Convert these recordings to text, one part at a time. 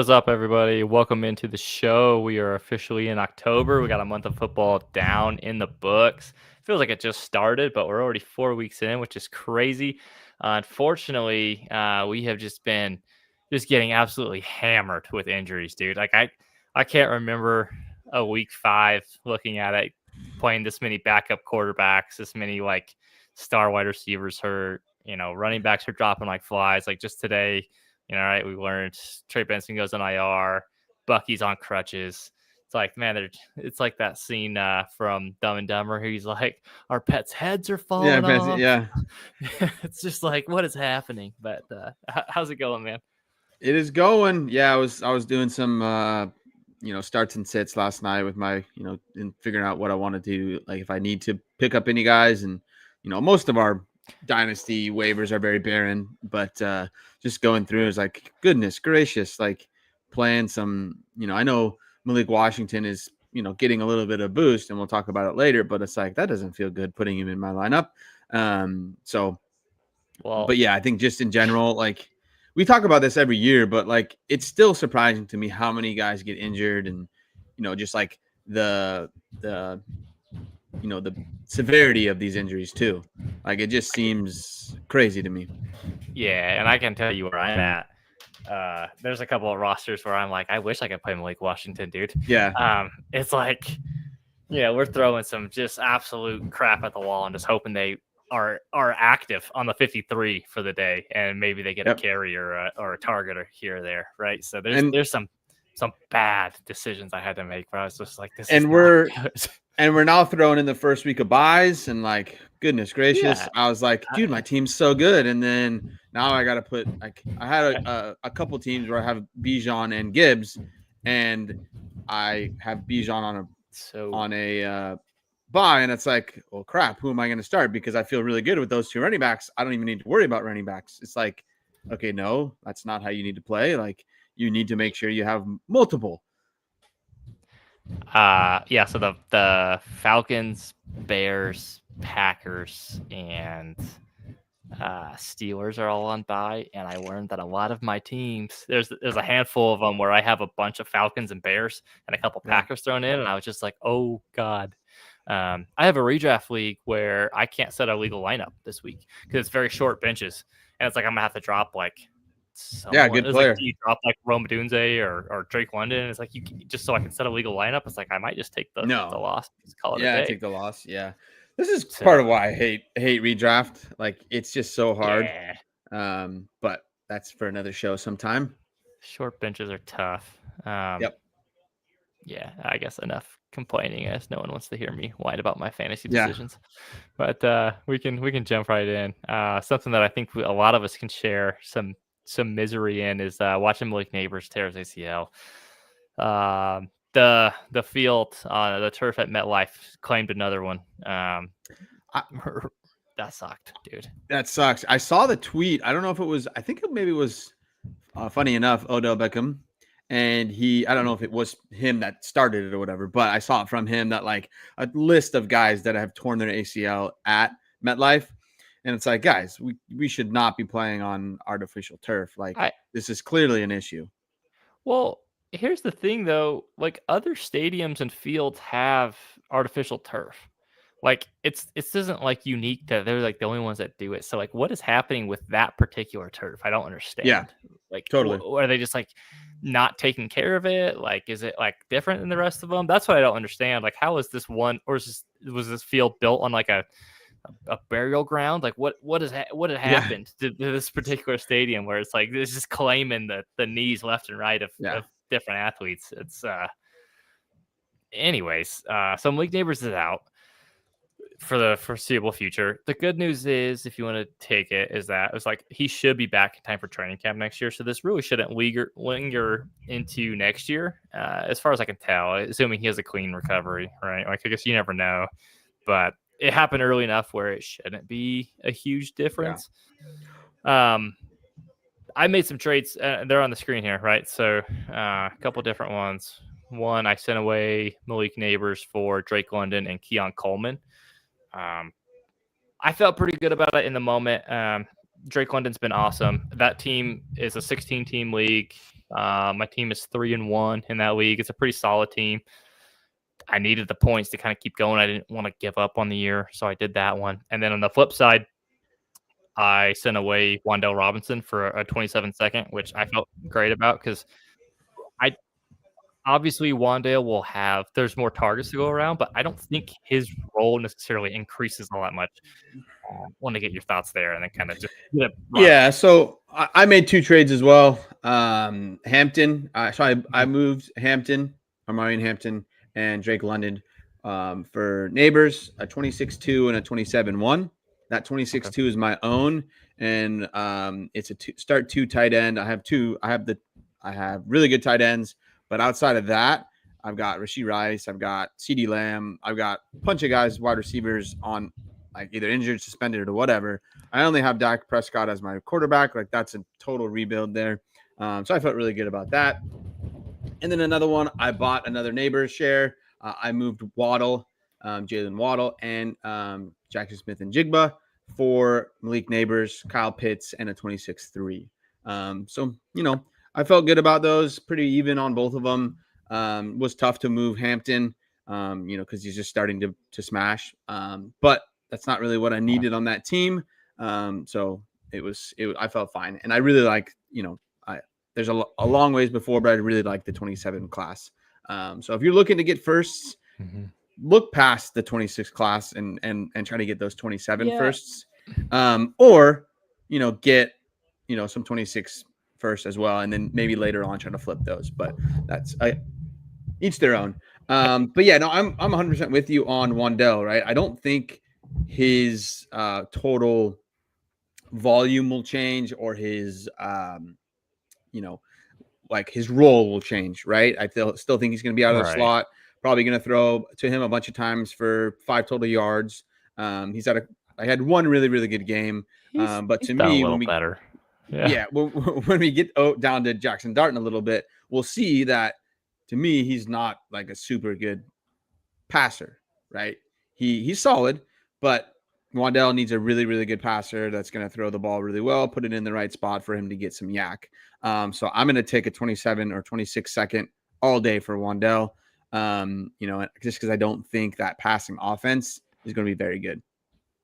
is up, everybody? Welcome into the show. We are officially in October. We got a month of football down in the books. Feels like it just started, but we're already 4 weeks in, which is crazy. Unfortunately, we have just been getting absolutely hammered with injuries, dude. I can't remember a week 5 looking at it, playing this many backup quarterbacks, this many like star wide receivers hurt. Running backs are dropping like flies. Like just today. Right, we learned Trey Benson goes on IR, Bucky's on crutches. It's like, man, it's like that scene from Dumb and Dumber. He's like, our pets' heads are falling off. Yeah. It's just like, what is happening? But how's it going, man? It is going. Yeah, I was doing some starts and sits last night with my, and figuring out what I want to do, like if I need to pick up any guys. And most of our dynasty waivers are very barren, but just going through is like, goodness gracious, like playing some, I know Malik Washington is getting a little bit of boost, and we'll talk about it later, but it's like that doesn't feel good putting him in my lineup. But yeah, I think just in general, like we talk about this every year, but like it's still surprising to me how many guys get injured, and just like the severity of these injuries too. Like it just seems crazy to me. Yeah, and I can tell you where I'm at. There's a couple of rosters where I'm like, I wish I could play Malik Washington, dude. Yeah. It's like, we're throwing some just absolute crap at the wall and just hoping they are active on the 53 for the day, and maybe they get a carry or a target or here or there, right? So there's some bad decisions I had to make where I was just like, this is not good. And we're now throwing in the first week of buys, and like, goodness gracious, yeah. I was like, dude, my team's so good. And then now I got to put, like, I had a couple teams where I have Bijan and Gibbs, and I have Bijan on a buy, and it's like, well, crap, who am I going to start? Because I feel really good with those two running backs. I don't even need to worry about running backs. It's like, okay, no, that's not how you need to play. Like, you need to make sure you have multiple. So the Falcons, Bears, Packers, and Steelers are all on bye, and I learned that a lot of my teams, there's a handful of them where I have a bunch of Falcons and Bears and a couple Packers thrown in, and I was just like, oh god. I have a redraft league where I can't set a legal lineup this week because it's very short benches, and it's like I'm gonna have to drop like good player. Like, do you drop like Rome Odunze or Drake London? It's like, you just so I can set a legal lineup. It's like I might just take the loss. Just call it a day. Take the loss. Yeah, this is part of why I hate redraft. Like it's just so hard. Yeah. But that's for another show sometime. Short benches are tough. Yeah, I guess enough complaining, as no one wants to hear me whine about my fantasy decisions. But we can jump right in. Something that I think a lot of us can share some misery in is watching Malik Neighbors tear his ACL. The field, the turf at MetLife claimed another one. That sucked, dude. That sucks. I saw the tweet. I don't know if it was. I think it maybe was. Funny enough, Odell Beckham, and I don't know if it was him that started it or whatever, but I saw it from him that like a list of guys that have torn their ACL at MetLife. And it's like, guys, we should not be playing on artificial turf. Like, this is clearly an issue. Well, here's the thing, though. Like, other stadiums and fields have artificial turf. Like, it isn't, like, unique that they're, like, the only ones that do it. So, like, what is happening with that particular turf? I don't understand. Yeah, like, totally. Are they just, like, not taking care of it? Like, is it, like, different than the rest of them? That's what I don't understand. Like, how is this one – or was this field built on, like, a burial ground? Like what had happened to this particular stadium where it's like it's just claiming the knees left and right of different athletes? It's anyways, so Malik Neighbors is out for the foreseeable future. The good news is, if you want to take it, is that it's like he should be back in time for training camp next year, so this really shouldn't linger into next year, as far as I can tell, assuming he has a clean recovery, right? Like, I guess you never know, but it happened early enough where it shouldn't be a huge difference. Yeah. I made some trades. They're on the screen here, right? So a couple different ones. One, I sent away Malik Neighbors for Drake London and Keon Coleman. I felt pretty good about it in the moment. Drake London's been awesome. That team is a 16-team league. My team is 3-1 in that league. It's a pretty solid team. I needed the points to kind of keep going. I didn't want to give up on the year, so I did that one. And then on the flip side, I sent away Wandale Robinson for a 27-second, which I felt great about because I obviously Wandale will have there's more targets to go around, but I don't think his role necessarily increases all that much. Want to get your thoughts there, and then kind of just Yeah, so I made 2 trades as well. Hampton, so I moved Hampton, Amarian Hampton, and Drake London for Neighbors, a 26-2 and a 27-1. That 26-2 is my own, and it's a start 2 tight end. I have really good tight ends, but outside of that, I've got Rashee Rice, I've got CeeDee Lamb, I've got a bunch of guys, wide receivers on like either injured, suspended, or whatever. I only have Dak Prescott as my quarterback. Like that's a total rebuild there. So I felt really good about that. And then another one, I bought another Neighbors share. I moved Waddle, Jalen Waddle, and Jackson Smith and Jigba for Malik Neighbors, Kyle Pitts, and a 26-3. So, I felt good about those. Pretty even on both of them. Was tough to move Hampton, because he's just starting to smash. But that's not really what I needed on that team. So I felt fine. And I really like, there's a long ways before, but I really like the 27 class. So if you're looking to get firsts, look past the 26 class and try to get those 27 firsts. Or, get, some 26 first as well. And then maybe later on try to flip those, but that's each their own. But yeah, no, I'm 100% with you on Wandale, right? I don't think his total volume will change or his like his role will change, right? I still think he's going to be out of the slot, probably going to throw to him a bunch of times for 5 total yards. I had one really, really good game. But to me, when we better. when we get down to Jackson Dart in a little bit, we'll see that to me, he's not like a super good passer, right? He's solid, but Wandale needs a really, really good passer that's going to throw the ball really well, put it in the right spot for him to get some yak. So I'm going to take a 27 or 26 second all day for Wandale, just because I don't think that passing offense is going to be very good.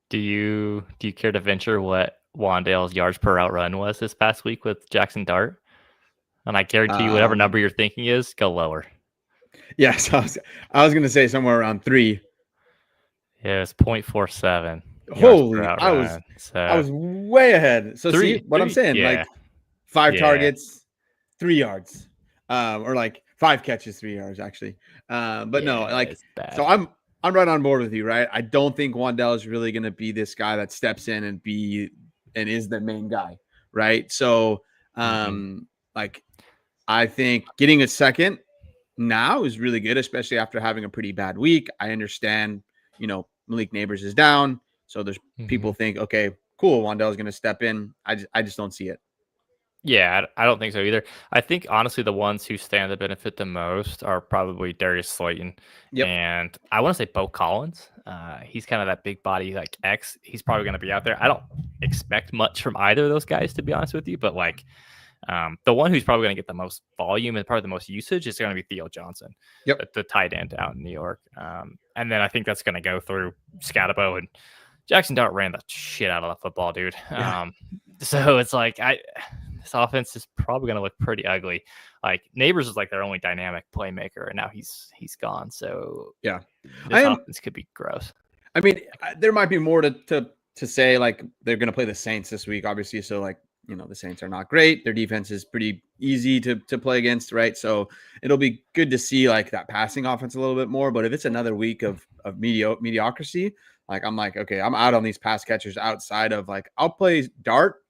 Do you care to venture what Wandale's yards per route run was this past week with Jackson Dart? And I guarantee you, whatever number you're thinking is, go lower. Yeah, so I was going to say somewhere around 3. Yeah, it's 0.47. Holy, I was way ahead. So see what I'm saying? Like 5 targets, 3 yards, or like 5 catches, 3 yards actually. But no, like so I'm right on board with you, right? I don't think Wandale is really going to be this guy that steps in and is the main guy, right? So like I think getting a second now is really good, especially after having a pretty bad week. I understand, Malik Neighbors is down. So there's people think, okay, cool, Wandale is going to step in. I just don't see it. Yeah, I don't think so either. I think honestly, the ones who stand to benefit the most are probably Darius Slayton and I want to say Bo Collins. He's kind of that big body like X. He's probably going to be out there. I don't expect much from either of those guys, to be honest with you, but like the one who's probably going to get the most volume and probably the most usage is going to be Theo Johnson, the tight end out in New York. And then I think that's going to go through Scatabo, and Jackson Dart ran the shit out of the football, dude. So it's like this offense is probably going to look pretty ugly. Like Neighbors is like their only dynamic playmaker, and now he's gone. So this offense could be gross. I mean, there might be more to say. Like they're going to play the Saints this week, obviously. So like the Saints are not great. Their defense is pretty easy to play against, right? So it'll be good to see like that passing offense a little bit more. But if it's another week of mediocrity, like I'm like, okay, I'm out on these pass catchers outside of like I'll play Dart,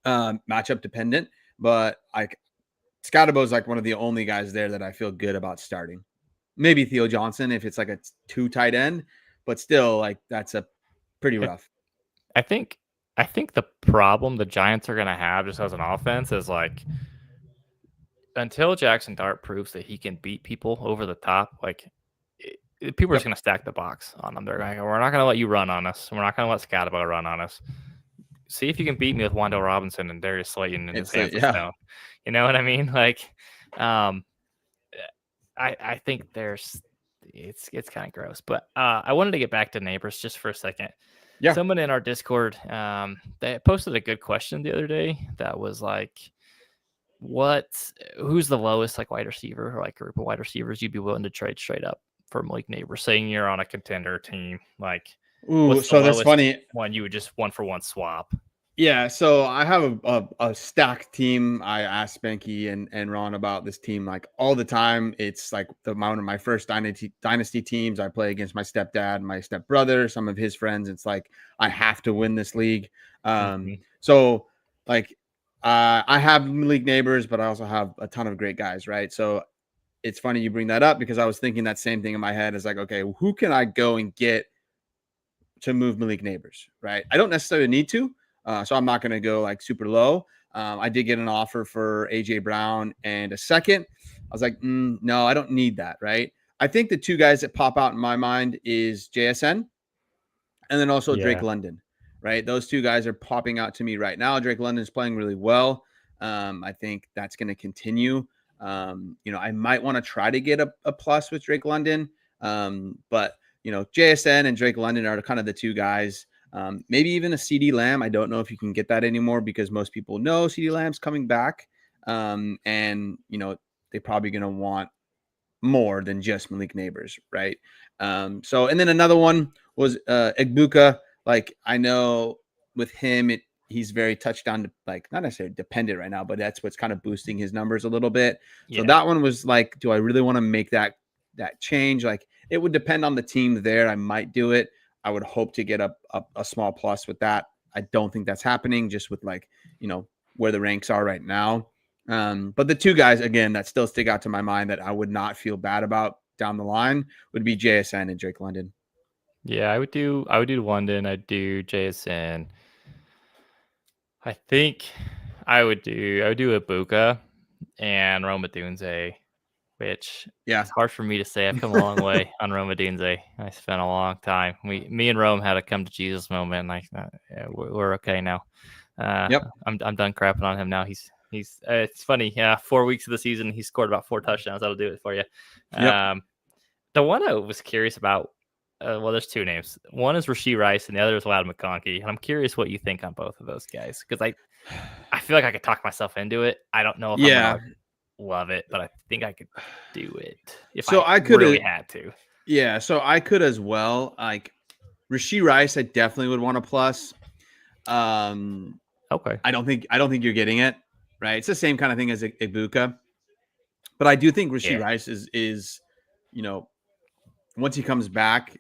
matchup dependent, but like Scatabo is like one of the only guys there that I feel good about starting. Maybe Theo Johnson if it's like a 2 tight end, but still like that's a pretty rough. I think the problem the Giants are going to have just as an offense is like until Jackson Dart proves that he can beat people over the top, like people are just going to stack the box on them. They're like, we're not going to let you run on us. We're not going to let Scatabo run on us. see if you can beat me with Wando Robinson and Darius Slayton in his It's hands of yeah, stone. You know what I mean? Like, um, I think it's kind of gross. But I wanted to get back to neighbors just for a second. yeah. Someone in our Discord, they posted a good question the other day that was like, who's the lowest like wide receiver or like group of wide receivers you'd be willing to trade straight up for Malik Neighbors? Saying you're on a contender team, like Ooh, what's the so that's lowest funny. one you would just one for one swap? Yeah, so I have a stacked team. I ask Spanky and Ron about this team like all the time. It's like one of my first dynasty teams. I play against my stepdad, my stepbrother, some of his friends. It's like I have to win this league. Mhm. So like I have league neighbors, but I also have a ton of great guys, right? So it's funny you bring that up because I was thinking that same thing in my head. Is like, okay, who can I go and get to move Malik Neighbors, right? I don't necessarily need to, so I'm not going to go like super low. I did get an offer for AJ Brown and a second. I was like, no, I don't need that, right? I think the two guys that pop out in my mind is JSN and then also Drake Yeah. London, right? Those two guys are popping out to me right now. Drake London is playing really well. I think that's going to continue. I might want to try to get a plus with Drake London, but JSN and Drake London are kind of the two guys. Maybe even a CD Lamb. I don't know if you can get that anymore because most people know CD Lamb's coming back, and they're probably going to want more than just Malik Neighbors, right? And then another one was Egbuka. Like I know with him, he's very touchdown, like not necessarily dependent right now, but that's what's kind of boosting his numbers a little bit. So Yeah. that one was like, do I really want to make that change? Like it would depend on the team there. I might do it. I would hope to get a small plus with that. I don't think that's happening just with like, where the ranks are right now. But the two guys again that still stick out to my mind that I would not feel bad about down the line would be JSN and Drake London. Yeah, I would do London, I'd do JSN. I think I would do Ibuka and Roma Dunze, which Yeah. is hard for me to say. I've come a long way on Roma Dunze. I spent a long time. Me and Rome had a come to Jesus moment. Like, yeah, we're okay now. Yep. I'm done crapping on him now. He's it's funny. Yeah, 4 weeks of the season, he scored about 4 touchdowns. That'll do it for you. Yep. The one I was curious about. Well, there's two names. One is Rashee Rice, and the other is Loud McConkey. And I'm curious what you think on both of those guys because I feel like I could talk myself into it. I don't know if I'm Yeah. gonna love it, but I think I could do it if So I could really had to. Yeah. So I could as well. Like Rashee Rice, I definitely would want a plus. Okay. I don't think you're getting it right. It's the same kind of thing as Ibuka, but I do think Rashee Yeah. Rice is once he comes back,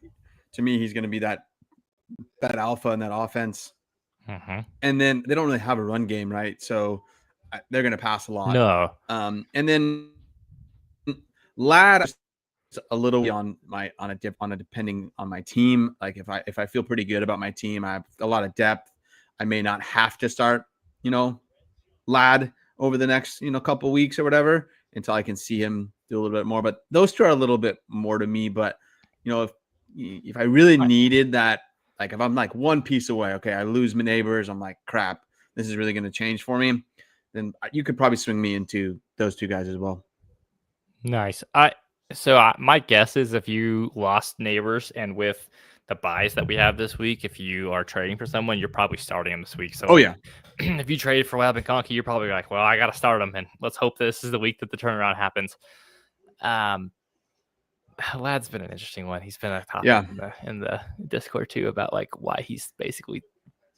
to me he's going to be that alpha in that offense. Mm-hmm. And then they don't really have a run game, right? So they're going to pass a lot. No. And then Lad a little on a depending on my team. Like if I feel pretty good about my team, I have a lot of depth. I may not have to start, Lad over the next, couple weeks or whatever until I can see him do a little bit more. But those two are a little bit more to me. But if I really needed that, like if I'm like one piece away, okay, I lose my neighbors, I'm like, crap, this is really going to change for me. Then you could probably swing me into those two guys as well. Nice. My guess is if you lost neighbors and with the buys that we have this week, if you are trading for someone, you're probably starting them this week. So Yeah. if you traded for Lab and Conky, you're probably like, well, I got to start them, and let's hope this is the week that the turnaround happens. Lad's been an interesting one. He's been a topic in the Discord too about like why he's basically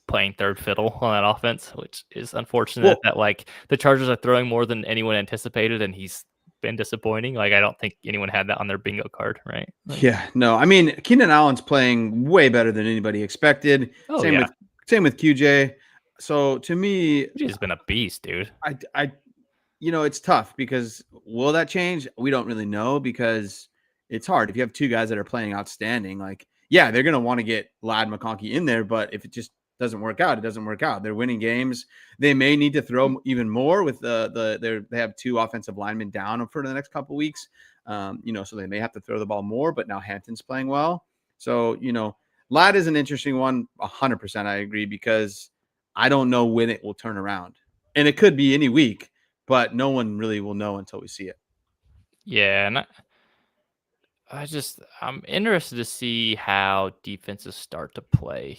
playing third fiddle on that offense, which is unfortunate that like the Chargers are throwing more than anyone anticipated, and he's been disappointing. Like I don't think anyone had that on their bingo card, right? Like, yeah, no. I mean, Keenan Allen's playing way better than anybody expected. Same with QJ. So to me, he's been a beast, dude. It's tough because will that change? We don't really know because it's hard. If you have two guys that are playing outstanding, like, yeah, they're going to want to get Lad McConkey in there, but if it just doesn't work out, it doesn't work out. They're winning games. They may need to throw even more with they have 2 offensive linemen down for the next couple of weeks. So they may have to throw the ball more, but now Hampton's playing well. So, Lad is an interesting one. 100% I agree because I don't know when it will turn around. And it could be any week, but no one really will know until we see it. Yeah, and I'm interested to see how defenses start to play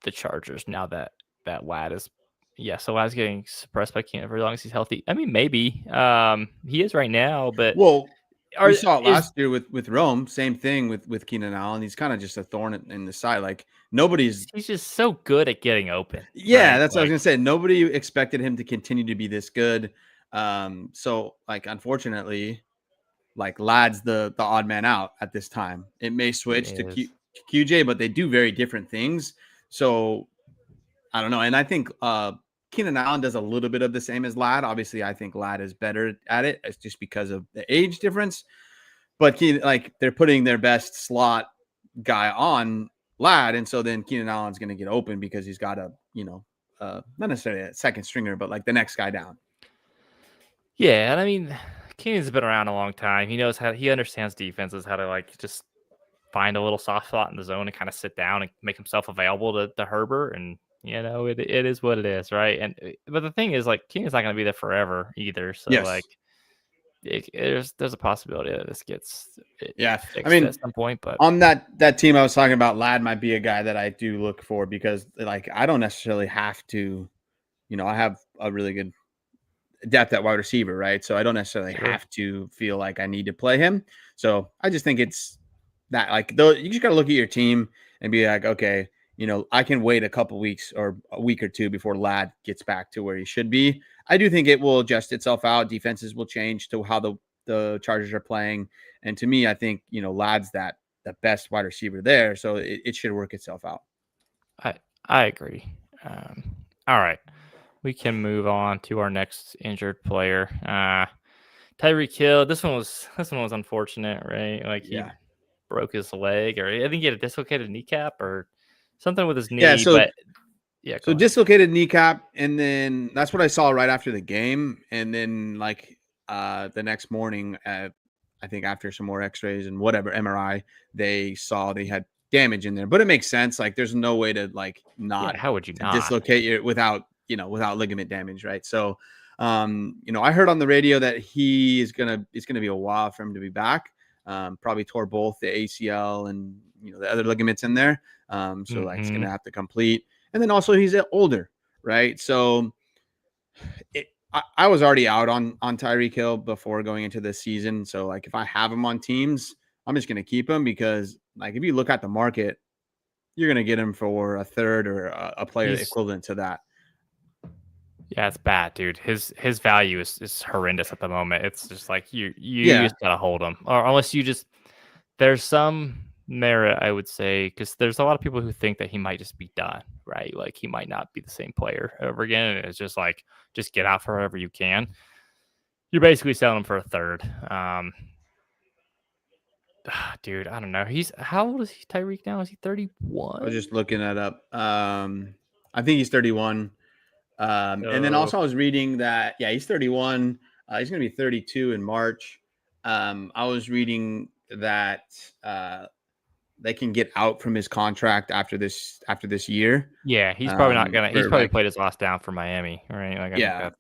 the Chargers now that Lad is so Lad's getting suppressed by Keenan for as long as he's healthy. I mean, maybe he is right now, but Well, we are saw it is last year with Rome. Same thing with Keenan Allen. He's kind of just a thorn in the side. Like nobody's. he's just so good at getting open, Yeah, right? that's what I was Like gonna say. Nobody expected him to continue to be this good. So like unfortunately, like Lad's the odd man out at this time. It may he switch to is. QJ, but they do very different things. So I don't know. And I think Keenan Allen does a little bit of the same as Lad. Obviously, I think Lad is better at it. It's just because of the age difference. But like they're putting their best slot guy on Lad, and so then Keenan Allen's going to get open because he's got not necessarily a second stringer, but like the next guy down. Yeah, and I mean, Keenan's been around a long time. He understands defenses, how to like just find a little soft spot in the zone and kind of sit down and make himself available to Herbert. And it is what it is, right? And but the thing is, like, Keenan's not going to be there forever either. So like, Yes. there's a possibility that this gets Yeah. I fixed at mean, some point. But on that team I was talking about, Lad might be a guy that I do look for because like I don't necessarily have to, I have a really good depth at wide receiver, right? So I don't necessarily sure, have to feel like I need to play him. So I just think it's that like though you just got to look at your team and be like, okay, I can wait a couple weeks or a week or two before Lad gets back to where he should be. I do think it will adjust itself out. Defenses will change to how the Chargers are playing, and to me, I think Lad's the best wide receiver there, so it should work itself out. I agree. All right, we can move on to our next injured player. Tyreek Hill. This one was unfortunate, right? Like he Yeah. broke his leg, or I think he had a dislocated kneecap or something with his Yeah. knee. So But yeah, So go ahead. dislocated kneecap, and then that's what I saw right after the game. And then like the next morning, I think after some more X-rays and whatever MRI, they saw they had damage in there. But it makes sense. Like there's no way to like not Yeah, how would you to not? dislocate you without ligament damage, right? So I heard on the radio that it's gonna be a while for him to be back. Probably tore both the ACL and the other ligaments in there. So like it's Hmm. gonna have to complete. And then also he's older, right? So I was already out on Tyreek Hill before going into this season. So like if I have him on teams, I'm just going to keep him because like if you look at the market, you're going to get him for a third or a player He's equivalent to that. Yeah, it's bad, dude. His value is horrendous at the moment. It's just like you Yeah. just gotta hold him, or unless you just there's some merit, I would say, because there's a lot of people who think that he might just be done, right? Like he might not be the same player ever again. And it's just like just get out for whatever you can. You're basically selling him for a third. Dude, I don't know. He's how old is he? Tyreek now? Is he I was 31? just looking that up. I think he's 31. And then So also I was reading that, yeah, he's 31. He's going to be 32 in March. I was reading that they can get out from his contract after this year. yeah, he's probably not gonna. He's For probably like, played his last down for Miami, right? Like I think yeah. that's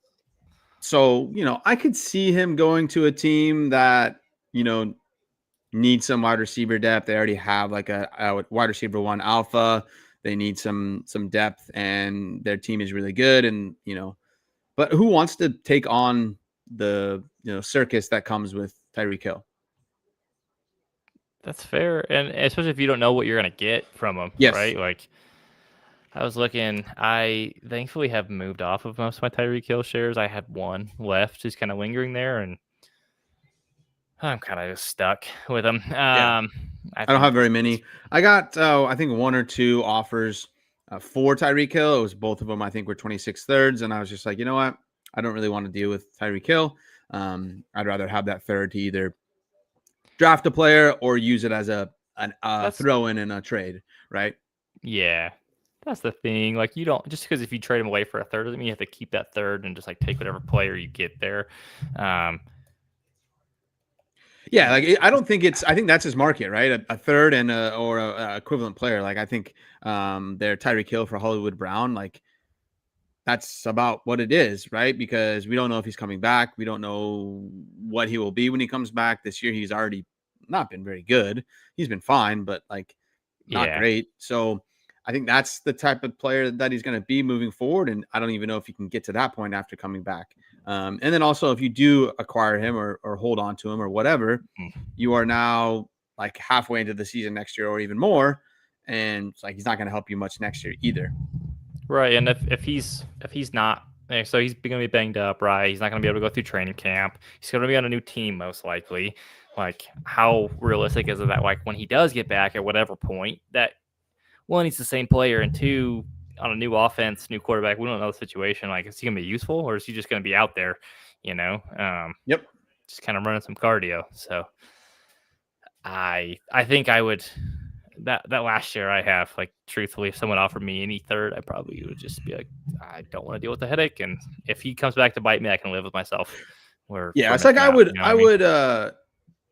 So, I could see him going to a team that, needs some wide receiver depth. They already have like a wide receiver one alpha. They need some depth, and their team is really good. And, but who wants to take on the, circus that comes with Tyreek Hill? That's fair, and especially if you don't know what you're gonna get from them, Yes. right? Like I was looking, I thankfully have moved off of most of my Tyreek Hill shares. I had one left, just kind of lingering there, and I'm kind of just stuck with them. Yeah. I I don't think have very this, many. I got, I think one or two offers for Tyreek Hill. It was both of them, I think, were 26 thirds. And I was just like, you know what? I don't really want to deal with Tyreek Hill. I'd rather have that third to either draft a player or use it as a that's throw in a trade, right? yeah, that's the thing. Like you don't just because if you trade him away for a third doesn't mean you have to keep that third and just like take whatever player you get there. Um, Yeah, like I don't think I think that's his market, right? A third and a equivalent player. Like I think they're Tyreek Hill for Hollywood Brown. Like that's about what it is, right? Because we don't know if he's coming back. We don't know what he will be when he comes back. This year, he's already not been very good. He's been fine, but like not Yeah. great. So I think that's the type of player that he's going to be moving forward. And I don't even know if he can get to that point after coming back. And then also, if you do acquire him or hold on to him or whatever, you are now like halfway into the season next year or even more. And it's like he's not going to help you much next year either. Right, and if he's not, so he's going to be banged up, right? He's not going to be able to go through training camp. He's going to be on a new team most likely. Like, how realistic is it that like when he does get back at whatever point that one, he's the same player, and two, on a new offense, new quarterback, we don't know the situation. Like, is he going to be useful, or is he just going to be out there? Yep. Just kind of running some cardio. So I think I would. That last year I have, like, truthfully, if someone offered me any third, I probably would just be like, I don't want to deal with the headache. And if he comes back to bite me, I can live with myself. It's like I would, you know I mean?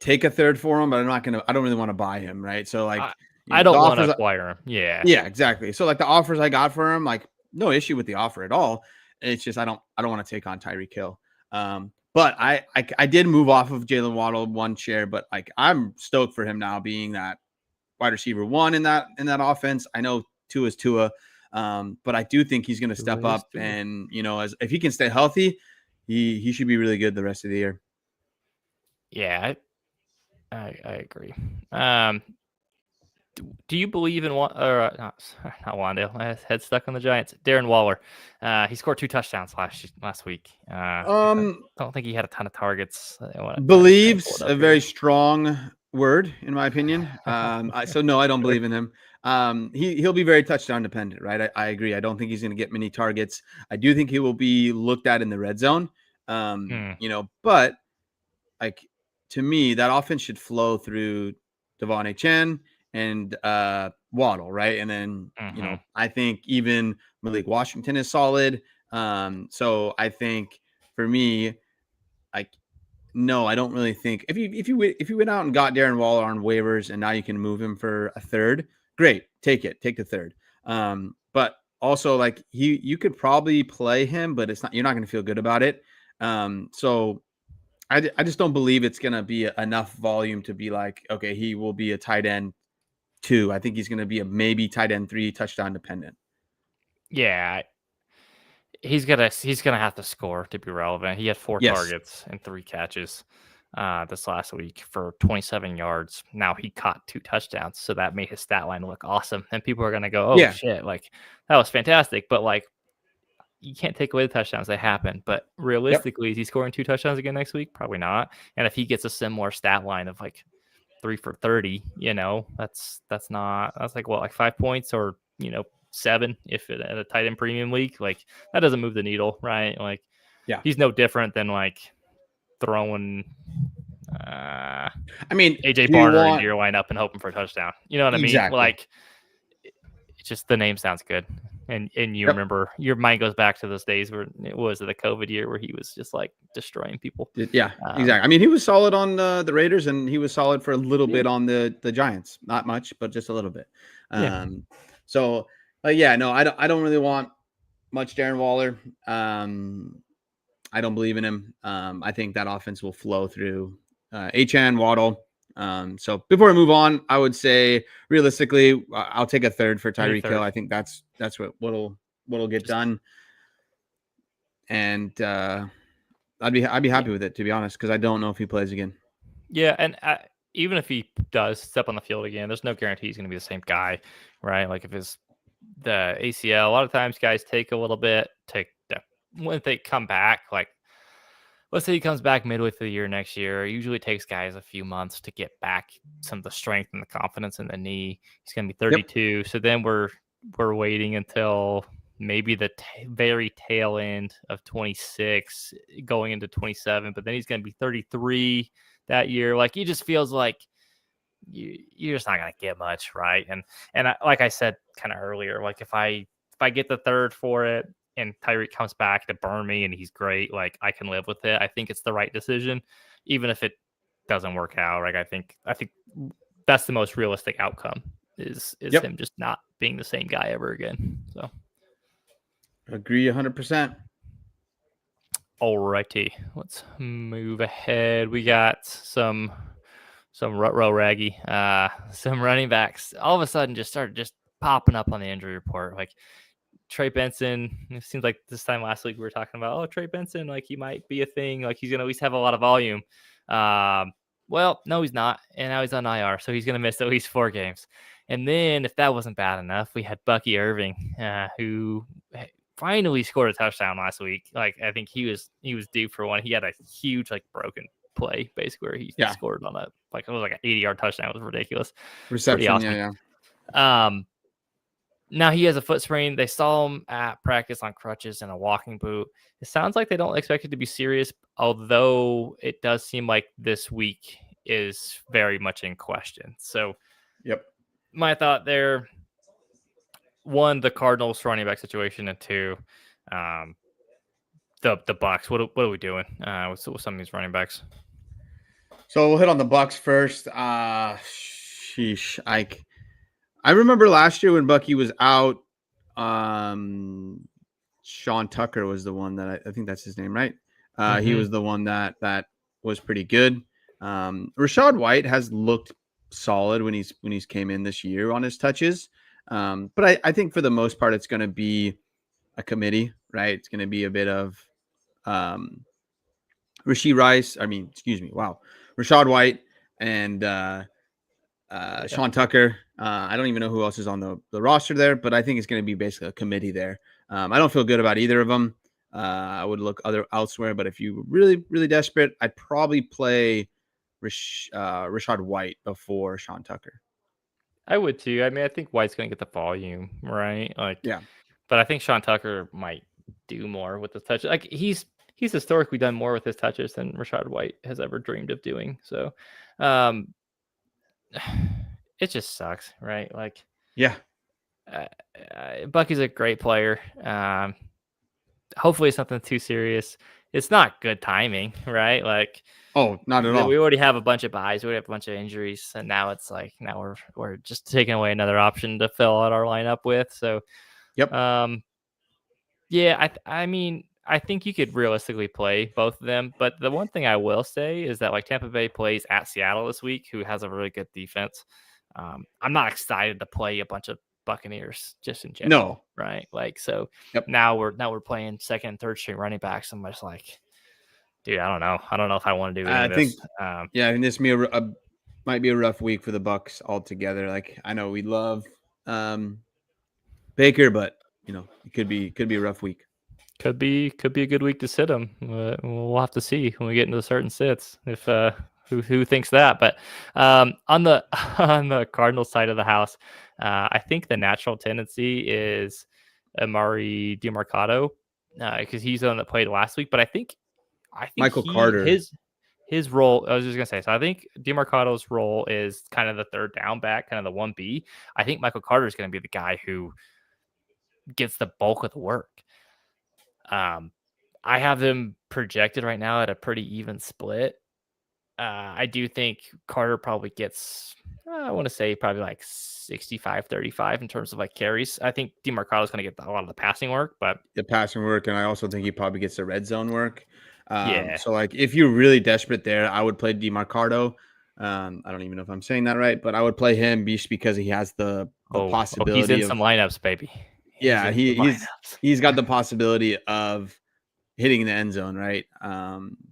take a third for him, but I don't really want to buy him. Right. So like, I the don't want to offers, acquire him. Yeah. yeah, exactly. So like the offers I got for him, like no issue with the offer at all. It's just, I don't want to take on Tyreek Hill. But I did move off of Jalen Waddle one share, but like I'm stoked for him now being that wide receiver one in that offense. I know Tua is Tua, but I do think he's going to step up, and as if he can stay healthy, he should be really good the rest of the year. Yeah, I agree. Do you believe in not Wandale? My head stuck on the Giants. Darren Waller. He scored 2 touchdowns last week. I don't think he had a ton of targets. Believes a very strong word, in my opinion. So no, I don't believe in him. He'll be very touchdown dependent, right? I agree. I don't think he's going to get many targets. I do think he will be looked at in the red zone. But like, to me, that offense should flow through Devon Achane and Waddle, right? And then I think even Malik Washington is solid. So I think for me, like, no, I don't really think if you went out and got Darren Waller on waivers and now you can move him for a third, great, take the third. But also, like, you could probably play him, but you're not going to feel good about it. So I just don't believe it's going to be enough volume to be like, okay, he will be a tight end 2. I think he's going to be a maybe tight end 3, touchdown dependent. Yeah, he's gonna have to score to be relevant. He had 4 targets and 3 catches this last week for 27 yards. Now he caught 2 touchdowns, so that made his stat line look awesome. And people are gonna go, "Oh shit, like that was fantastic!" But like, you can't take away the touchdowns; they happen. But realistically, is he scoring 2 touchdowns again next week? Probably not. And if he gets a similar stat line of like 3 for 30, that's like what, like 5 points or 7 if it at a tight end premium league. Like, that doesn't move the needle, right? Like, he's no different than like throwing AJ Barner into your lineup and hoping for a touchdown. You know what I mean? Like, it's just, the name sounds good, and you remember, your mind goes back to those days where it was the COVID year where he was just like destroying people. Exactly. I mean, he was solid on the Raiders, and he was solid for a little bit on the Giants. Not much, but just a little bit. So no, I don't really want much Darren Waller. I don't believe in him. I think that offense will flow through Achane, Waddle. So before we move on, I would say realistically, I'll take a third for Tyreek Hill. I think that's what'll get done. And I'd be happy with it, to be honest, because I don't know if he plays again. Yeah, and even if he does step on the field again, there's no guarantee he's going to be the same guy, right? Like, if the ACL, a lot of times guys take a little bit when they come back. Like, let's say he comes back midway through the year next year. It usually takes guys a few months to get back some of the strength and the confidence in the knee. He's going to be 32, so then we're waiting until maybe the very tail end of 26, going into 27. But then he's going to be 33 that year. Like, he just feels like you're just not going to get much, right? And like I said kind of earlier, like, if I get the third for it and Tyreek comes back to burn me and he's great, like, I can live with it. I think it's the right decision, even if it doesn't work out. Like, I think that's the most realistic outcome is him just not being the same guy ever again. So Agree 100%. Alrighty, let's move ahead. We got some rut-row raggy, some running backs all of a sudden just started just popping up on the injury report. Like Trey Benson, it seems like this time last week we were talking about, oh, Trey Benson, like he might be a thing, like he's gonna at least have a lot of volume. Well, no, he's not, and now he's on IR, so he's gonna miss at least 4 games. And then, if that wasn't bad enough, we had Bucky Irving, who finally scored a touchdown last week. Like I think he was due for one. He had a huge like broken play basically where he scored on a like it was like an 80-yard touchdown. It was ridiculous. Reception, pretty awesome. Now he has a foot sprain. They saw him at practice on crutches and a walking boot. It sounds like they don't expect it to be serious, although it does seem like this week is very much in question. So, my thought there: 1, the Cardinals running back situation, and 2, the Bucks. What are we doing with some of these running backs? So we'll hit on the Bucks first. Sheesh, I remember last year when Bucky was out. Sean Tucker was the one that I think that's his name, right? He was the one that was pretty good. Rachaad White has looked solid when he's came in this year on his touches. But I think for the most part, it's going to be a committee, right? It's going to be a bit of Rachaad White and Sean Tucker. I don't even know who else is on the roster there, but I think it's going to be basically a committee there. I don't feel good about either of them. I would look elsewhere, but if you really, really desperate, I'd probably play Rachaad White before Sean Tucker. I would too. I mean, I think White's going to get the volume, right? Like, but I think Sean Tucker might do more with the touch. Like he's historically done more with his touches than Rachaad White has ever dreamed of doing. So, it just sucks, right? Like, Bucky's a great player. Hopefully it's nothing too serious. It's not good timing, right? Like, not at all. We already have a bunch of buys. We have a bunch of injuries, and now it's like we're just taking away another option to fill out our lineup with. So, yeah, I mean, I think you could realistically play both of them. But the one thing I will say is that like Tampa Bay plays at Seattle this week, who has a really good defense. I'm not excited to play a bunch of Buccaneers just in general, right? Like, so now we're playing second and third string running backs. I'm just like, dude, I don't know if I want to do any of this. And this might be a rough week for the Bucks altogether. Like, I know we love Baker, but it could be a rough week. Could be a good week to sit him. We'll have to see when we get into certain sits if who thinks that. But on the Cardinals side of the house, I think the natural tendency is Amari DiMercato because he's the one that played last week. But I think Michael Carter, his role. I was just gonna say. So I think DiMercato's role is kind of the third down back, kind of the 1B. I think Michael Carter is going to be the guy who gets the bulk of the work. I have them projected right now at a pretty even split. I do think Carter probably gets, I want to say probably like 65-35 in terms of like carries. I think DiMercato is going to get a lot of the passing work, but the passing work, and I also think he probably gets the red zone work. So like if you're really desperate there, I would play DiMercato. I don't even know if I'm saying that right, but I would play him just because he has the possibility. He's in some lineups, baby. He's got the possibility of hitting the end zone, right?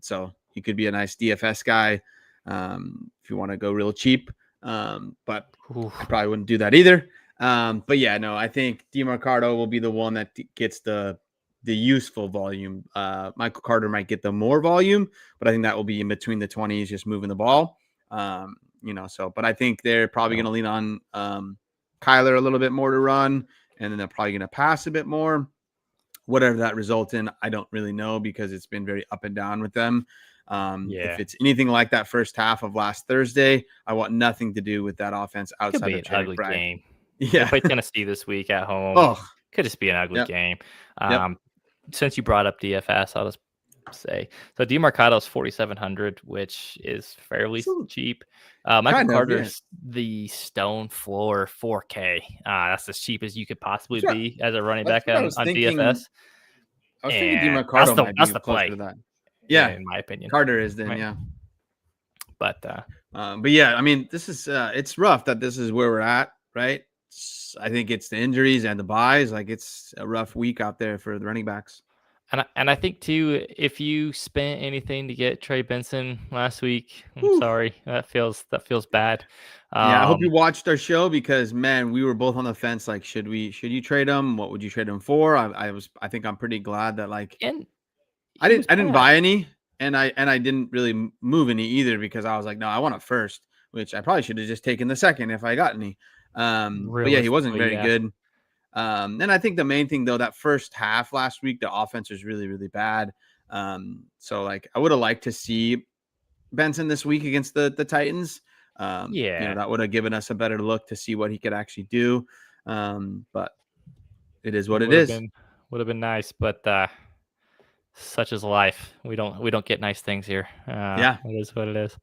So he could be a nice DFS guy if you want to go real cheap. But I probably wouldn't do that either. But yeah, no, I think DiMercato will be the one that gets the useful volume. Michael Carter might get the more volume, but I think that will be in between the 20s, just moving the ball. But I think they're probably going to lean on Kyler a little bit more to run, and then they're probably going to pass a bit more. Whatever that results in, I don't really know because it's been very up and down with them. If it's anything like that first half of last Thursday, I want nothing to do with that offense outside of an ugly game. Yeah, they play Tennessee this week at home. Could just be an ugly game. Since you brought up DFS, I'll just say. So DeMarcado's 4,700, which is fairly So, cheap. Michael kind of, yeah. Carter's the stone floor 4K. That's as cheap as you could possibly That's what, be as a running that's back what I on, was on thinking. DFS. I was thinking And that's DeMarcado the might that's be the closer play, to that. Yeah, in my opinion. Carter is then, Right. yeah. But yeah, I mean, this is it's rough that this is where we're at, right? I think it's the injuries and the buys. Like it's a rough week out there for the running backs. And I think too, if you spent anything to get Trey Benson last week, I'm Whew. sorry. That feels bad. Yeah, I hope you watched our show because man, we were both on the fence. Like, should you trade him? What would you trade him for? I think I'm pretty glad that like And I he was didn't bad. buy any, and I didn't really move any either because I was like, no, I want a first, which I probably should have just taken the second if I got any. But yeah, he wasn't Realistically, very yeah. good. And I think the main thing though, that first half last week, the offense was really, really bad. So like I would have liked to see Benson this week against the Titans. Yeah. That would have given us a better look to see what he could actually do. But it is what it is. Would have been nice, but such is life. We don't get nice things here. Yeah. It is what it is.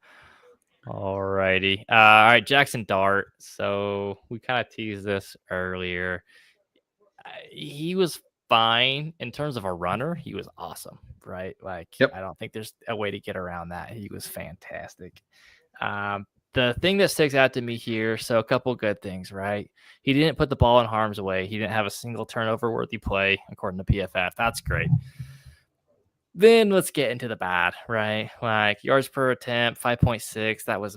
All righty. All right, Jackson Dart. So we kind of teased this earlier. He was fine in terms of a runner. He was awesome, right? Like Yep. I don't think there's a way to get around that. He was fantastic. The thing that sticks out to me here, so a couple good things, right? He didn't put the ball in harm's way. He didn't have a single turnover worthy play, according to PFF. That's great. Then let's get into the bad, right? Like yards per attempt, 5.6. That was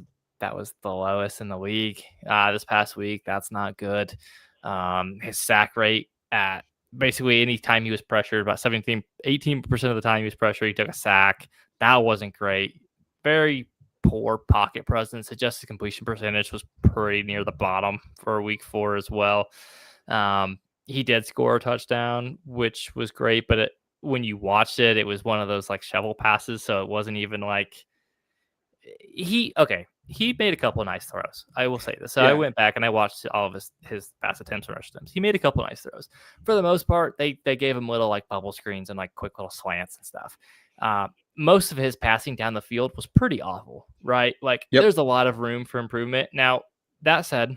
the lowest in the league this past week. That's not good. His sack rate at basically any time he was pressured, about 18% of the time he was pressured, he took a sack. That wasn't great. Very poor pocket presence. Adjusted completion percentage was pretty near the bottom for week 4 as well. He did score a touchdown, which was great, but when you watched it, it was one of those like shovel passes. So it wasn't even like he made a couple of nice throws. I will say this. So I went back and I watched all of his pass attempts and rush attempts. He made a couple of nice throws. For the most part, they gave him little like bubble screens and like quick little slants and stuff. Most of his passing down the field was pretty awful, right? Like there's a lot of room for improvement. Now, that said,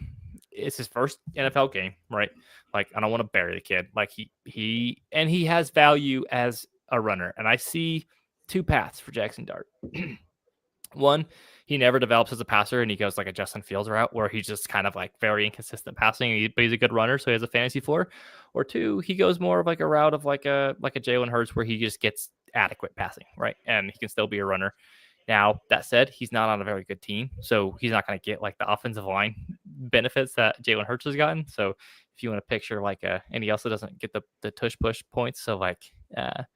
it's his first NFL game, right? Like I don't want to bury the kid. Like he has value as a runner. And I see 2 paths for Jackson Dart. One, he never develops as a passer and he goes like a Justin Fields route where he's just kind of like very inconsistent passing, but he's a good runner, so he has a fantasy floor. Or 2, he goes more of like a route of like a Jalen Hurts where he just gets adequate passing, right? And he can still be a runner. Now, that said, he's not on a very good team, so he's not going to get like the offensive line benefits that Jalen Hurts has gotten. So if you want to picture like and he also doesn't get the tush push points. So like if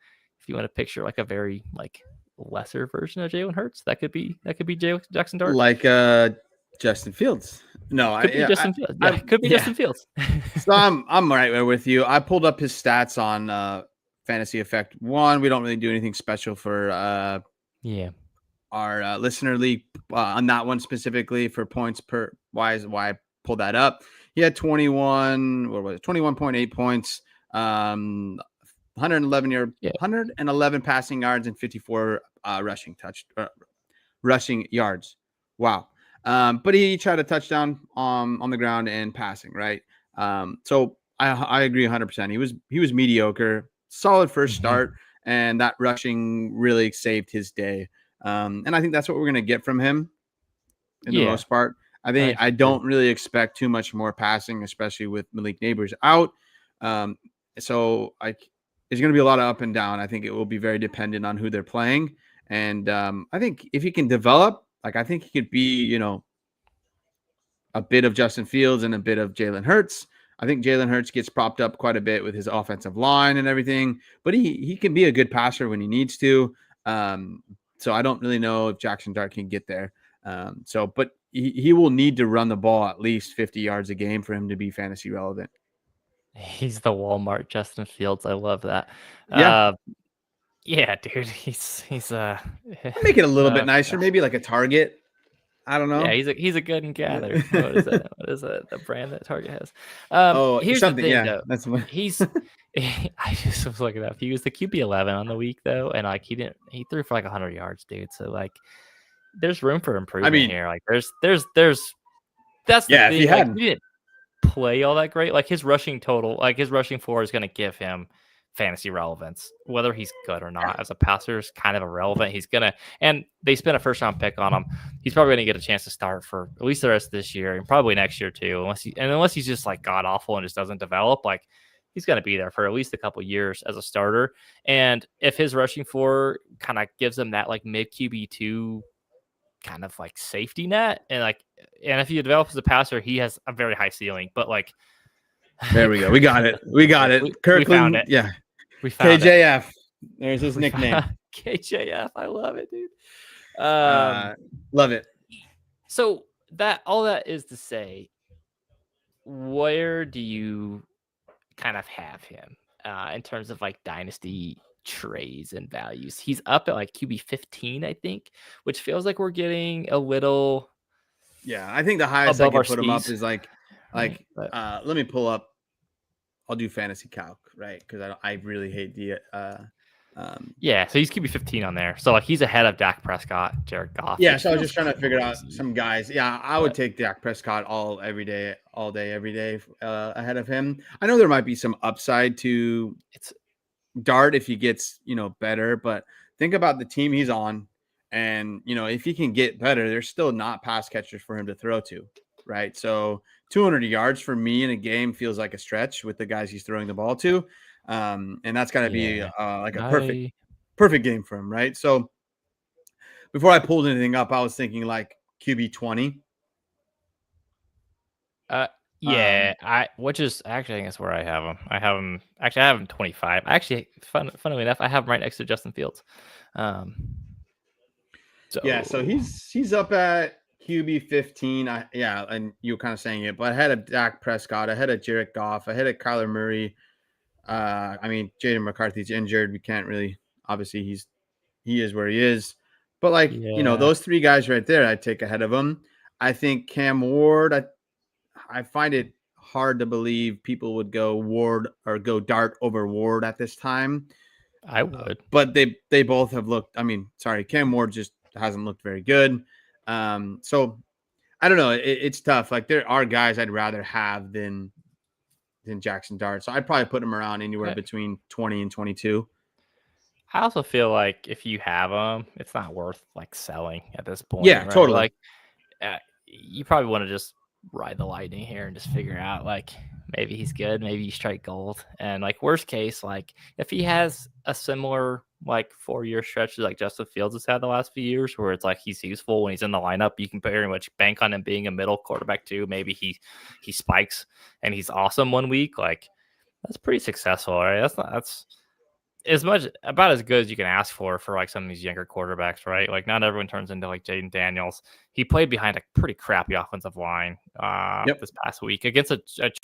you want to picture like a very like lesser version of Jalen Hurts, that could be Jackson Dart, like Justin Fields. No, could be Justin Fields. Yeah, could be Justin Fields. So I'm right there with you. I pulled up his stats on Fantasy Effect 1. We don't really do anything special for our listener league on that one specifically for points per wise. Why I pulled that up. He had 21.8 points, 111 passing yards and 54 rushing yards. Wow. But he tried a touchdown on the ground and passing, right? So I agree 100%. He was mediocre, solid first start, and that rushing really saved his day. And I think that's what we're gonna get from him in the most part. I don't really expect too much more passing, especially with Malik Neighbors out. So there's going to be a lot of up and down. I think it will be very dependent on who they're playing. And I think if he can develop, like I think he could be, a bit of Justin Fields and a bit of Jalen Hurts. I think Jalen Hurts gets propped up quite a bit with his offensive line and everything, but he can be a good passer when he needs to. So I don't really know if Jackson Dart can get there. But he will need to run the ball at least 50 yards a game for him to be fantasy relevant. He's the Walmart Justin Fields. I love that. Yeah. Yeah, dude. He's make it a little bit nicer, maybe like a Target. I don't know. Yeah, he's a good and gather. What is that? What is that? The brand that Target has. Here's something. The thing, yeah, though. that's what It's I just was looking up. He was the QB 11 on the week though, and like he threw for like 100 yards, dude. So like, there's room for I improvement mean, here. Like, there's that's the yeah, if he thing. Like, had, he didn't play all that great. Like his rushing total, like his rushing floor is going to give him fantasy relevance. Whether he's good or not as a passer is kind of irrelevant. He's gonna, and they spent a first round pick on him. He's probably going to get a chance to start for at least the rest of this year and probably next year too. Unless he's just like god awful and just doesn't develop, like he's going to be there for at least a couple years as a starter. And if his rushing floor kind of gives him that like mid QB2 kind of like safety net, and if he develops as a passer, he has a very high ceiling. But like, there we go. We got it. We got it. we found Kirkland. it. Yeah. We found it. KJF. There's his nickname. KJF. I love it, dude. Love it. So that all that is to say, where do you kind of have him in terms of like dynasty trays and values? He's up at like QB 15, I think, which feels like we're getting a little. Yeah, I think the highest I Above our could put him up skis. is like, Right, but let me pull up. I'll do fantasy calc, right? Because I really hate the yeah, so he's QB 15 on there. So like he's ahead of Dak Prescott, Jared Goff. yeah. which So I was feels just trying to figure out crazy. some guys. Yeah, I would But take Dak Prescott all day, every day ahead of him. I know there might be some upside to it's Dart if he gets better, but think about the team he's on, and if he can get better, there's still not pass catchers for him to throw to, right? So 200 yards for me in a game feels like a stretch with the guys he's throwing the ball to, and that's got to be yeah. like a I perfect game for him, right? So before I pulled anything up, I was thinking like QB 20. yeah, which is actually I think that's where I have him. I have him 25. Actually, funnily enough, I have him right next to Justin Fields. Um Yeah, so so he's up at QB 15. Yeah, and you were kind of saying it, but ahead of Dak Prescott, ahead of Jared Goff, ahead of Kyler Murray. I mean, Jaden McCarthy's injured. We can't really, obviously, he is where he is. But like, yeah, those three guys right there, I'd take ahead of him. I think Cam Ward, I find it hard to believe people would go Ward or go Dart over Ward at this time. I would. But they both have looked. I mean, sorry, Cam Ward just hasn't looked very good. So I don't know. It's tough. Like there are guys I'd rather have than Jackson Dart. So I'd probably put him around anywhere between 20 and 22. I also feel like if you have them, it's not worth like selling at this point, Yeah, right? totally. Like, you probably want to just ride the lightning here and just figure out like maybe he's good, maybe you strike gold, and like worst case, like if he has a similar like 4 year stretch like Justin Fields has had the last few years, where it's like he's useful when he's in the lineup, you can pretty much bank on him being a middle quarterback too. Maybe he spikes and he's awesome one week, like that's pretty successful, right? That's as much about as good as you can ask for like some of these younger quarterbacks, right? Like not everyone turns into like Jaden Daniels. He played behind a pretty crappy offensive line Yep. this past week against a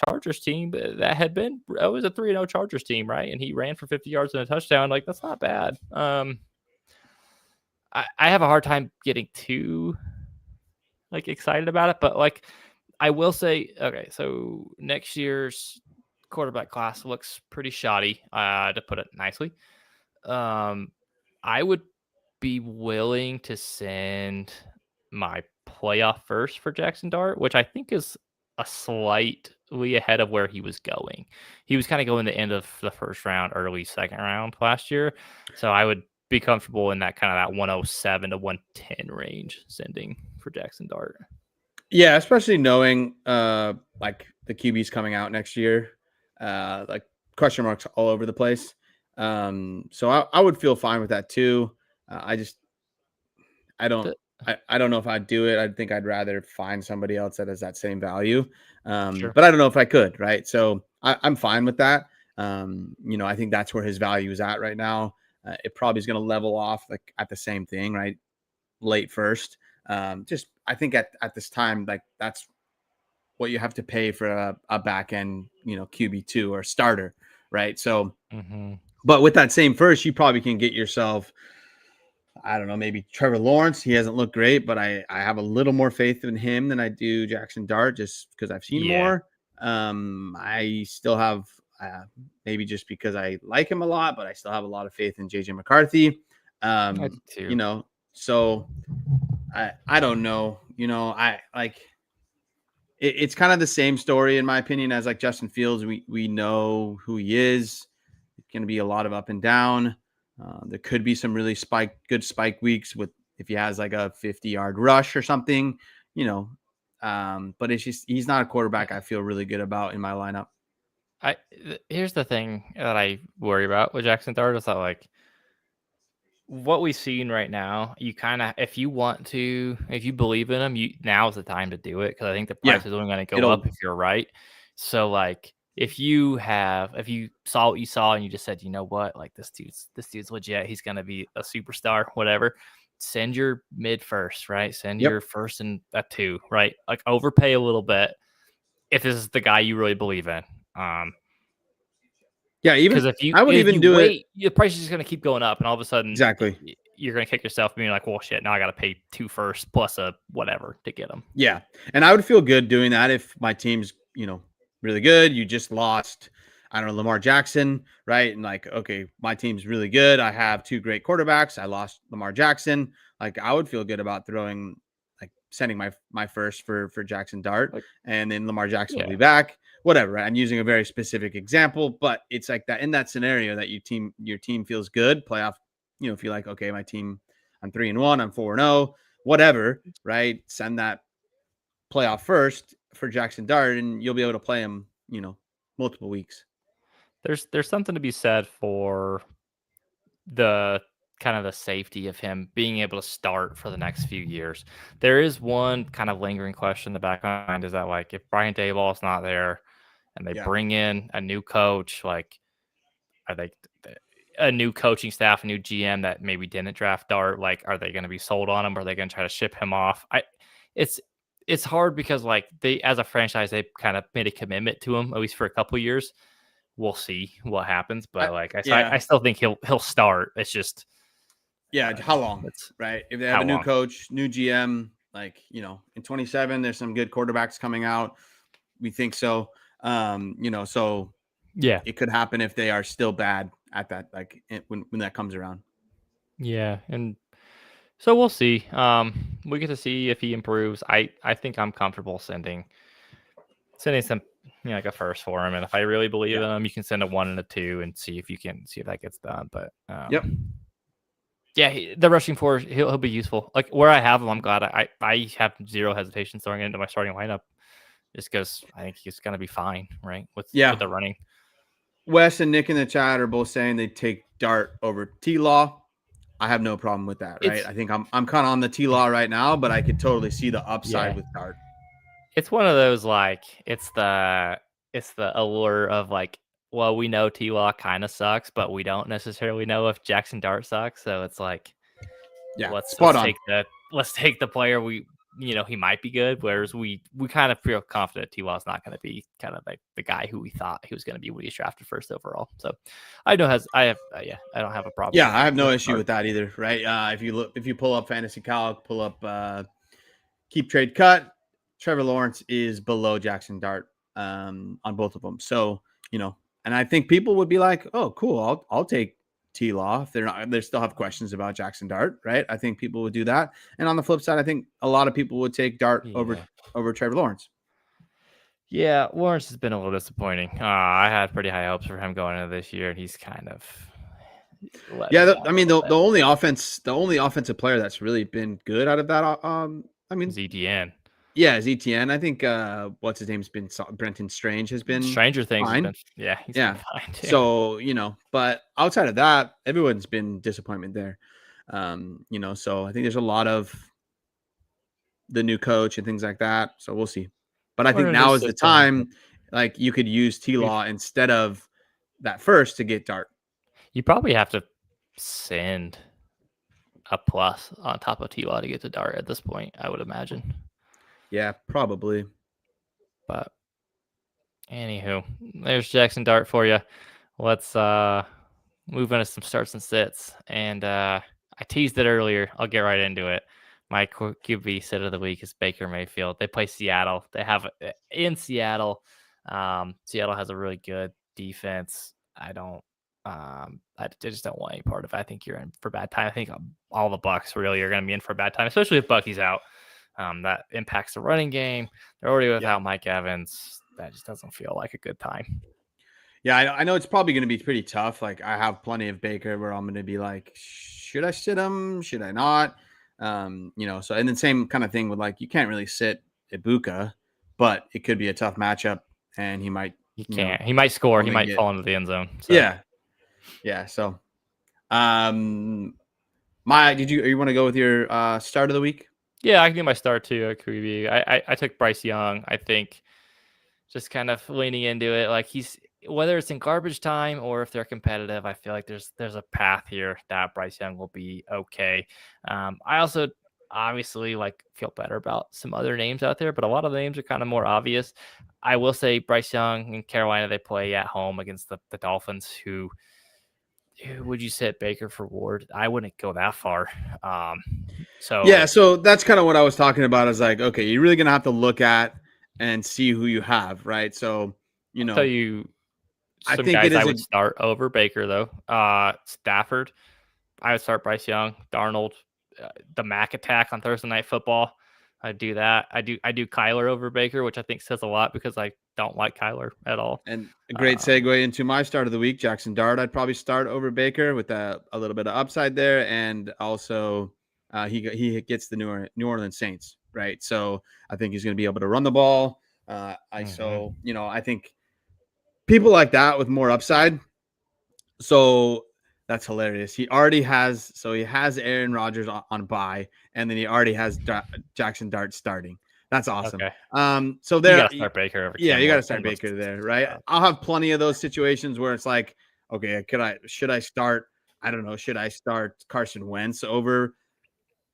Chargers team that had been it was a 3-0 Chargers team, right? And he ran for 50 yards and a touchdown. Like that's not bad. I have a hard time getting too like excited about it, but like I will say, okay, so next year's quarterback class looks pretty shoddy, to put it nicely. I would be willing to send my playoff first for Jackson Dart, which I think is a slightly ahead of where he was going. He was kind of going the end of the first round, early second round last year. So I would be comfortable in that kind of that 107 to 110 range sending for Jackson Dart. Yeah, especially knowing like the QB's coming out next year, like question marks all over the place. So I would feel fine with that too. I don't The- I don't know if I'd do it. I think I'd rather find somebody else that has that same value. Sure. But I don't know if I could, right? So I'm fine with that. I think that's where his value is at right now. It probably is going to level off like at the same thing, right? Late first. Just I think at this time, like that's what you have to pay for a back end, QB2 or starter, right? So, Mm-hmm. but with that same first, you probably can get yourself, I don't know, maybe Trevor Lawrence. He hasn't looked great, but I have a little more faith in him than I do Jackson Dart just because I've seen Yeah. more. I still have maybe just because I like him a lot, but I still have a lot of faith in JJ McCarthy. I do too. So I don't know. I like it's kind of the same story in my opinion as like Justin Fields. We know who he is. It's going to be a lot of up and down. There could be some really good spike weeks with if he has like a 50-yard rush or something, but it's just he's not a quarterback I feel really good about in my lineup. Here's the thing that I worry about with Jackson Dart is that like what we've seen right now, you kind of if you believe in him, now is the time to do it because I think the Yeah, price is only going to go it'll up if you're right. So like if you saw what you saw and you just said, you know what, like this dude's legit, he's going to be a superstar, whatever. Send your mid first, right? Send Yep. your first and a 2, right? Like overpay a little bit if this is the guy you really believe in. Yeah, Because even I would if even you do it wait, the price is just gonna keep going up, and all of a sudden exactly. you're gonna kick yourself being like, "Well, shit, now I gotta pay 2 first plus a whatever to get them." Yeah. And I would feel good doing that if my team's, really good. You just lost, I don't know, Lamar Jackson, right? And like, okay, my team's really good. I have 2 great quarterbacks. I lost Lamar Jackson. Like I would feel good about sending my first for Jackson Dart, Like, and then Lamar Jackson will be yeah, back. Whatever. Right? I'm using a very specific example, but it's like that in that scenario that your team feels good, playoff, if you're like, okay, my team, I'm 3-1, I'm 4-0, whatever, right? Send that playoff first for Jackson Dart, and you'll be able to play him, multiple weeks. there's something to be said for the kind of the safety of him being able to start for the next few years. There is one kind of lingering question in the back of my mind is that like if Brian Daboll's not there and they Yeah. bring in a new coach, like are they a new coaching staff, a new GM that maybe didn't draft Dart? Like, are they going to be sold on him? Are they going to try to ship him off? It's it's hard because like they as a franchise they kind of made a commitment to him at least for a couple years. We'll see what happens, but like I Yeah. still think he'll start. It's just I Yeah. don't How know. long? It's Right. If they have how a new long? coach, new GM, like, in 27, there's some good quarterbacks coming out. We think so. So Yeah, it could happen if they are still bad at that, like when that comes around. yeah, and so we'll see. We get to see if he improves. I think I'm comfortable sending some, like a first for him. And if I really believe Yeah. in him, you can send a 1 and a 2 and see if that gets done. But Yep. yeah, the rushing four, he'll be useful. Like where I have him, I'm glad I have zero hesitation throwing it into my starting lineup, just because I think he's gonna be fine, right? With Yeah. the running. Wes and Nick in the chat are both saying they take Dart over T Law. I have no problem with that, right? It's I think I'm kind of on the T Law right now, but I could totally see the upside yeah, with Dart. it's one of those like it's the allure of like, well, we know T Law kind of sucks, but we don't necessarily know if Jackson Dart sucks. So it's like Yeah, let's spot on. take the player he might be good. Whereas we kind of feel confident T Law's not going to be kind of like the guy who we thought he was going to be when he's drafted first overall. So I know has I have I don't have a problem. Yeah, I have no With issue with that either, right? If you pull up Fantasy Calc, pull up Keep Trade Cut, Trevor Lawrence is below Jackson Dart on both of them. So and I think people would be like, oh, cool, I'll take T Law if they still have questions about Jackson Dart, right? I think people would do that. And on the flip side, I think a lot of people would take Dart Yeah. over Trevor Lawrence. Yeah, Lawrence has been a little disappointing. I had pretty high hopes for him going into this year, and he's kind of let me Yeah, down I a mean little the bit. only offensive player that's really been good out of that. I mean, ZTN. yeah, is ETN. I think what's his name's been Brenton Strange has been Stranger Things has fine. been he's been Yeah. fine too. So, but outside of that, everyone's been disappointment there. So I think there's a lot of the new coach and things like that. So we'll see. But I We're think in a now new is the system. time, like you could use T We've Law instead of that first to get Dart. You probably have to send a plus on top of T-Law to get to Dart at this point, I would imagine. Yeah, probably. But anywho, there's Jackson Dart for you. Let's move into some starts and sits. And I teased it earlier. I'll get right into it. My QB sit of the week is Baker Mayfield. They play Seattle. They have in Seattle. Seattle has a really good defense, I just don't want any part of it. I think you're in for bad time. I think all the Bucs really are going to be in for a bad time, especially if Bucky's out. That impacts the running game. They're already without Mike Evans. That just doesn't feel like a good time. Yeah, I know it's probably going to be pretty tough. Like I have plenty of Baker where I'm going to be like, should I sit him? Should I not? So and then same kind of thing with like you can't really sit Ibuka, but it could be a tough matchup, and he might. He can't. He might score. He might fall into the end zone. So. Yeah. So, you want to go with your start of the week? Yeah, I can do my start too. I took Bryce Young. I think just kind of leaning into it, like whether it's in garbage time or if they're competitive, I feel like there's a path here that Bryce Young will be okay. I also obviously feel better about some other names out there, but a lot of the names are kind of more obvious. I will say Bryce Young in Carolina, they play at home against the Dolphins, who would you sit Baker for Ward? I wouldn't go that far. So that's kind of what I was talking about. Is like, okay, you're really gonna have to look at and see who you have, right? So I'll tell you some I think guys I would start over Baker though. Stafford, I would start Bryce Young, Darnold, the Mac attack on Thursday Night Football. I do that. I do Kyler over Baker, which I think says a lot because I don't like Kyler at all. And a great segue into my start of the week, Jackson Dart. I'd probably start over Baker with a little bit of upside there, and also he gets the New Orleans Saints, right? So I think he's going to be able to run the ball. I think people like that with more upside. So that's hilarious. He has Aaron Rodgers on bye, and then he already has Jackson Dart starting. That's awesome. Okay. So there, you got to start Baker over. Yeah, you got to start Baker there, right? I'll have plenty of those situations where it's like, okay, should I start? I don't know. Should I start Carson Wentz over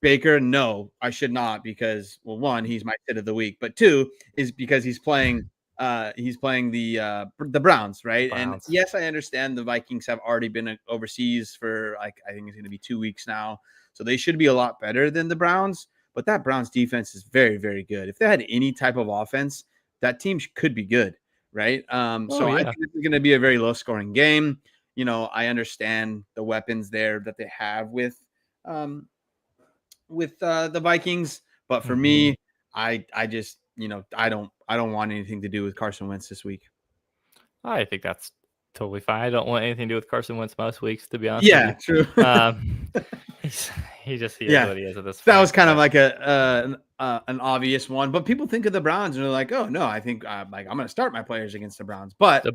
Baker? No, I should not, because one, he's my sit of the week, but two is because he's playing the Browns, right? Browns. And yes, I understand the Vikings have already been overseas for I think it's going to be 2 weeks now, so they should be a lot better than the Browns. But that Browns defense is very, very good. If they had any type of offense, that team could be good, right? I think this is going to be a very low-scoring game. I understand the weapons there that they have with the Vikings, but for me, I just I don't want anything to do with Carson Wentz this week. I think that's totally fine. I don't want anything to do with Carson Wentz most weeks, to be honest. Yeah, with you. True. He is what he is at this point. That was kind of like an obvious one, but people think of the Browns and they're like, oh no, I think I'm going to start my players against the Browns, but the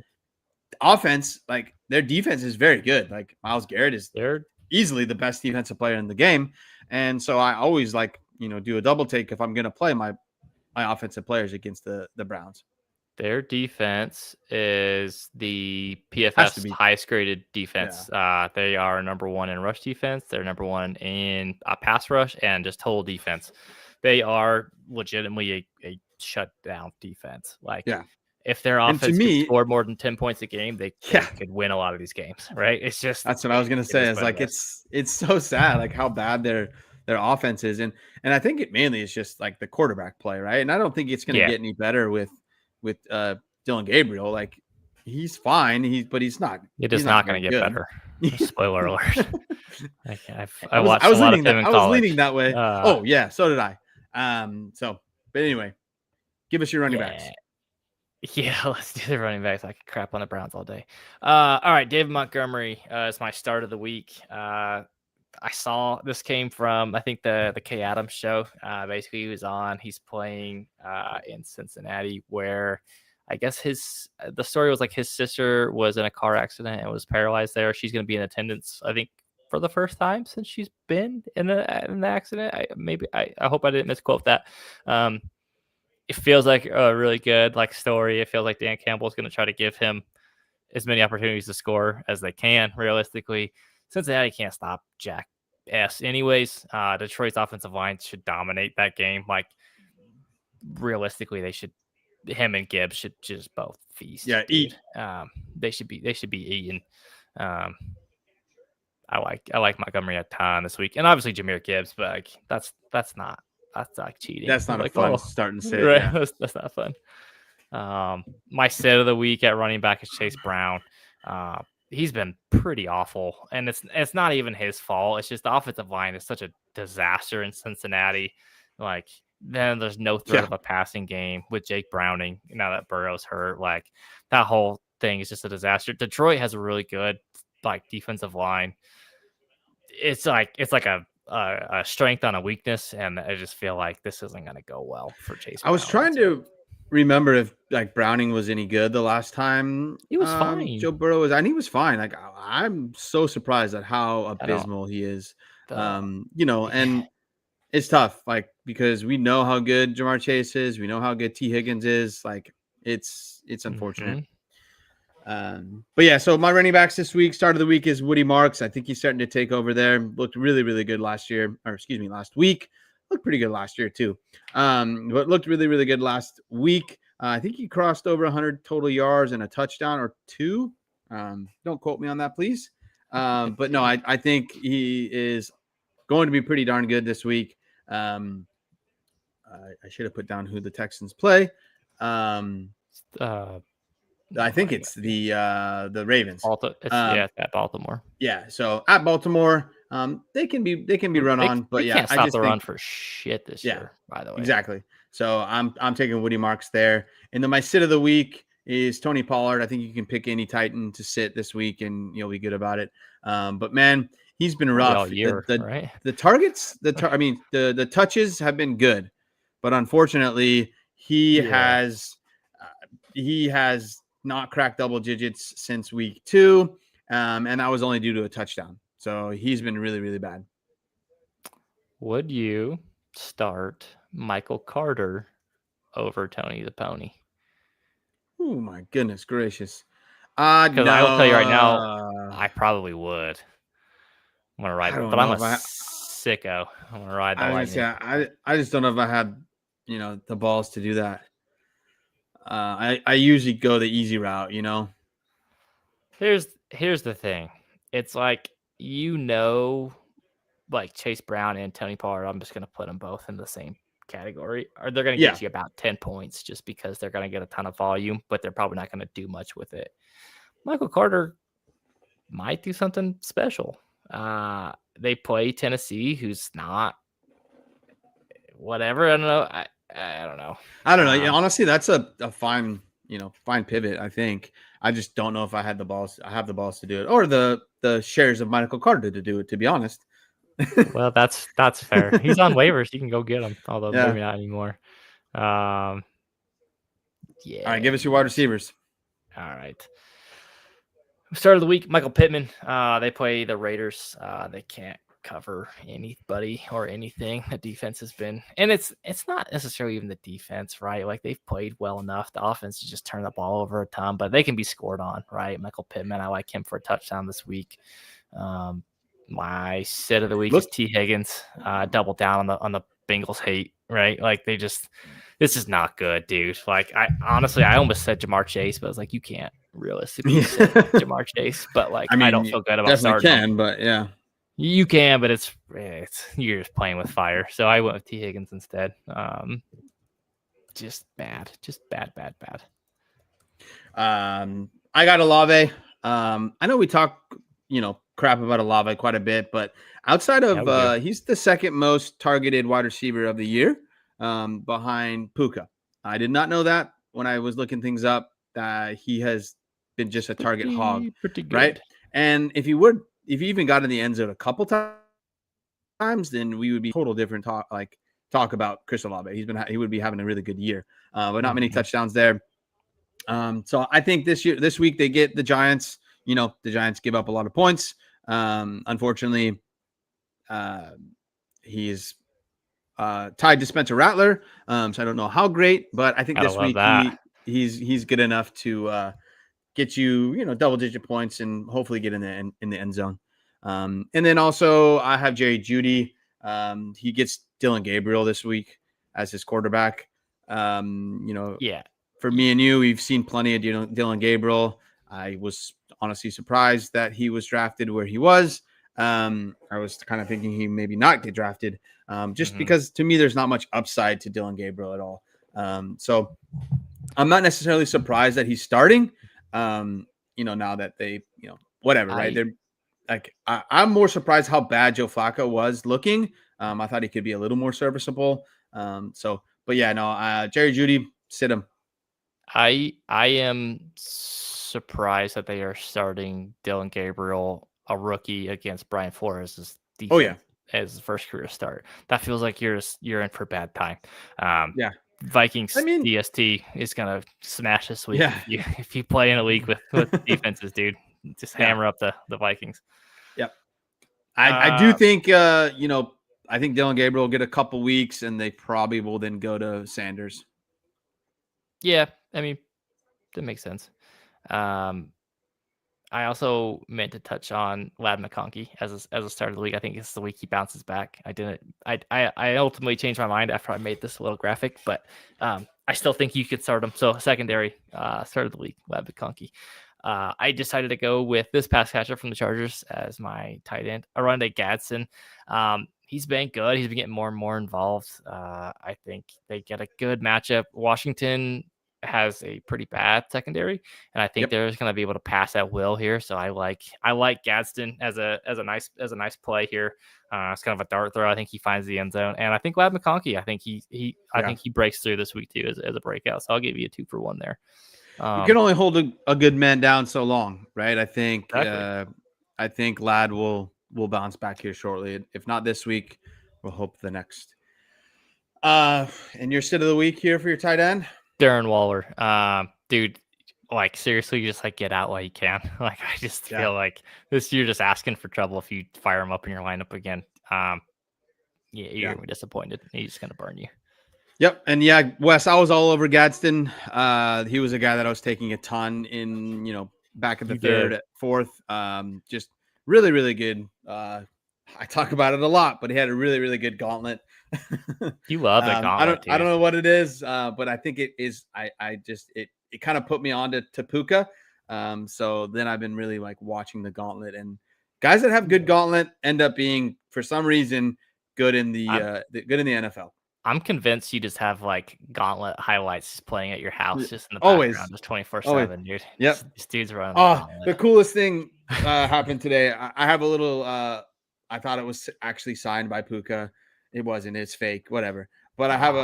offense, their defense is very good. Like Myles Garrett is easily the best defensive player in the game, and so I always do a double take if I'm going to play my offensive players against the Browns. Their defense is the PFF's highest graded defense. Yeah. They are number one in rush defense. They're number one in pass rush and just total defense. They are legitimately a shutdown defense. If their offense could score more than 10 points a game, they could win a lot of these games, right? It's just that's what I was going to say. It's so sad how bad their offense is, and I think it mainly is just the quarterback play, right? And I don't think it's going to get any better with Dylan Gabriel. He's fine, but he's not. It is not going to get better. Spoiler alert. I watched a lot of him in college. I was leaning that way. So did I. But anyway, give us your running backs. Yeah, let's do the running backs. I could crap on the Browns all day. All right, David Montgomery is my start of the week. I saw this came from, I think, the Kay Adams show. Basically, he was on. He's playing in Cincinnati, where I guess the story was his sister was in a car accident and was paralyzed there. She's going to be in attendance, I think, for the first time since she's been in the accident. I hope I didn't misquote that. It feels like a really good story. It feels like Dan Campbell is going to try to give him as many opportunities to score as they can. Realistically, Cincinnati can't stop Jack S. Anyways, Detroit's offensive line should dominate that game. Realistically, him and Gibbs should just both feast. Yeah, eat. They should be eating. I like Montgomery a ton this week, and obviously Jahmyr Gibbs, but that's not cheating. That's not a fun starting sit. Right? Yeah. That's not fun. My sit of the week at running back is Chase Brown. He's been pretty awful, and it's not even his fault. It's just the offensive line is such a disaster in Cincinnati. Like, then there's no threat Yeah. of a passing game with Jake Browning now that Burrow's hurt. Like, that whole thing is just a disaster. Detroit has a really good defensive line. It's like a strength on a weakness, and I just feel like this isn't going to go well for Chase I was Brown trying to remember if Browning was any good the last time He was fine. Joe Burrow was, and he was fine. Like, I'm so surprised at how I don't abysmal he is. the And it's tough, because we know how good Jamar Chase is, we know how good T. Higgins is. Like, it's unfortunate. Mhm. But yeah, so my running backs this week, start of the week, is Woody Marks. I think he's starting to take over there. Looked really, really good last week. Looked pretty good last year too. But looked really, really good last week. I think he crossed over 100 total yards and a touchdown or two. Don't quote me on that, please. But no, I think he is going to be pretty darn good this week. I should have put down who the Texans play. I think it's the Ravens. It's at Baltimore. Yeah, so at Baltimore, they can be run on, but they yeah, can't stop the run for shit this year. By the way, exactly. So I'm taking Woody Marks there, and then my sit of the week is Tony Pollard. I think you can pick any Titan to sit this week, and you'll be good about it. But man, he's been rough all year, right? The targets, the touches have been good, but unfortunately, he has not cracked double digits since week 2, and that was only due to a touchdown. So he's been really, really bad. Would you start Michael Carter over Tony the Pony? Oh my goodness gracious! Because I will tell you right now, I probably would. I'm gonna ride, but I'm a sicko. I'm gonna ride the lightning. I just don't know if I had, the balls to do that. I usually go the easy route, Here's the thing. It's like, Chase Brown and Tony Pollard, I'm just going to put them both in the same category. Or they're going to get you about 10 points just because they're going to get a ton of volume, but they're probably not going to do much with it. Michael Carter might do something special. They play Tennessee, who's not whatever. I don't know. I don't know. Yeah, honestly, that's a fine pivot. I think I just don't know if I have the balls to do it, or the shares of Michael Carter to do it, to be honest. Well, that's fair. He's on waivers. You can go get him, although maybe not anymore. Yeah. All right, give us your wide receivers. All right. Start of the week, Michael Pittman. They play the Raiders. They can't cover anybody or anything. The defense has been, and it's not necessarily even the defense, right? Like, they've played well enough. The offense has just turned the ball over a ton, but they can be scored on, right? Michael Pittman, I like him for a touchdown this week. My sit of the week is T. Higgins. Double down on the Bengals hate, right? Like, this is not good, dude. Like, I almost said Jamar Chase, but I was like, you can't realistically say Jamar Chase. But I don't feel good about starting. Definitely can, but yeah. You can, but it's you're just playing with fire. So I went with T. Higgins instead. Just bad. I got Olave. I know we talk, crap about Olave quite a bit, but outside of he's the second most targeted wide receiver of the year, behind Puka. I did not know that when I was looking things up, that he has been just a target hog, pretty good. Right? And if he even got in the end zone a couple times, then we would be total different talk about Chris Olave. He would be having a really good year, but not many touchdowns there. So I think this week they get the Giants. The Giants give up a lot of points. Unfortunately, he's tied to Spencer Rattler. So I don't know how great, but I think this week he's good enough to get you, double-digit points and hopefully get in the end zone. And then also I have Jerry Jeudy. He gets Dylan Gabriel this week as his quarterback. For me and you, we've seen plenty of Dylan Gabriel. I was honestly surprised that he was drafted where he was. I was kind of thinking he maybe not get drafted, because to me there's not much upside to Dylan Gabriel at all. So I'm not necessarily surprised that he's starting. Now that they, whatever, right? They're like, I'm more surprised how bad Joe Flacco was looking. I thought he could be a little more serviceable. But yeah, no, Jerry Jeudy, sit him. I am surprised that they are starting Dylan Gabriel, a rookie, against Brian Flores' Oh yeah, defense as his first career start. That feels like you're in for bad time. Um, yeah. I Vikings mean, DST is gonna smash this week yeah, if you play in a league with defenses, dude. Just yeah, hammer up the Vikings. yep. I do Uh, think I think Dylan Gabriel will get a couple weeks, and they probably will then go to Sanders. yeah, I mean that makes sense. Um, I also meant to touch on Lad McConkey as a start of the week. I think it's the week he bounces back. I didn't. I ultimately changed my mind after I made this little graphic, but I still think you could start him. So secondary start of the week, Lad McConkey. I decided to go with this pass catcher from the Chargers as my tight end, Arundé Gadsden. He's been good. He's been getting more and more involved. I think they get a good matchup. Washington has a pretty bad secondary, and I think Yep. they're just going to be able to pass at will here. So I like Gadsden as a nice play here. It's kind of a dart throw. I think he finds the end zone, and I think Lad McConkey. I think I think he breaks through this week too as a breakout. So I'll give you a 2-for-1 there. You can only hold a good man down so long, right? Exactly. I think Lad will bounce back here shortly. If not this week, we'll hope the next. And your sit of the week here for your tight end, Darren Waller, dude. Like seriously, just like get out while you can. Like I just feel like this, you're just asking for trouble if you fire him up in your lineup again. You're gonna be disappointed. He's just gonna burn you. Yep. And yeah, Wes, I was all over Gadsden. He was a guy that I was taking a ton in, back at the third, fourth. Just really, really good. I talk about it a lot, but he had a really, really good gauntlet. You love the gauntlet, I don't know what it is, but I think it is. It kind of put me on to Puka. So then I've been really like watching the gauntlet, and guys that have good gauntlet end up being, for some reason, good in the NFL. I'm convinced you just have like gauntlet highlights playing at your house, just in the Always. background, just 24/7, dude. Yep. This dude's running. Oh, the coolest thing happened today. I have a little. I thought it was actually signed by Puka. It wasn't. It's fake. Whatever. But I have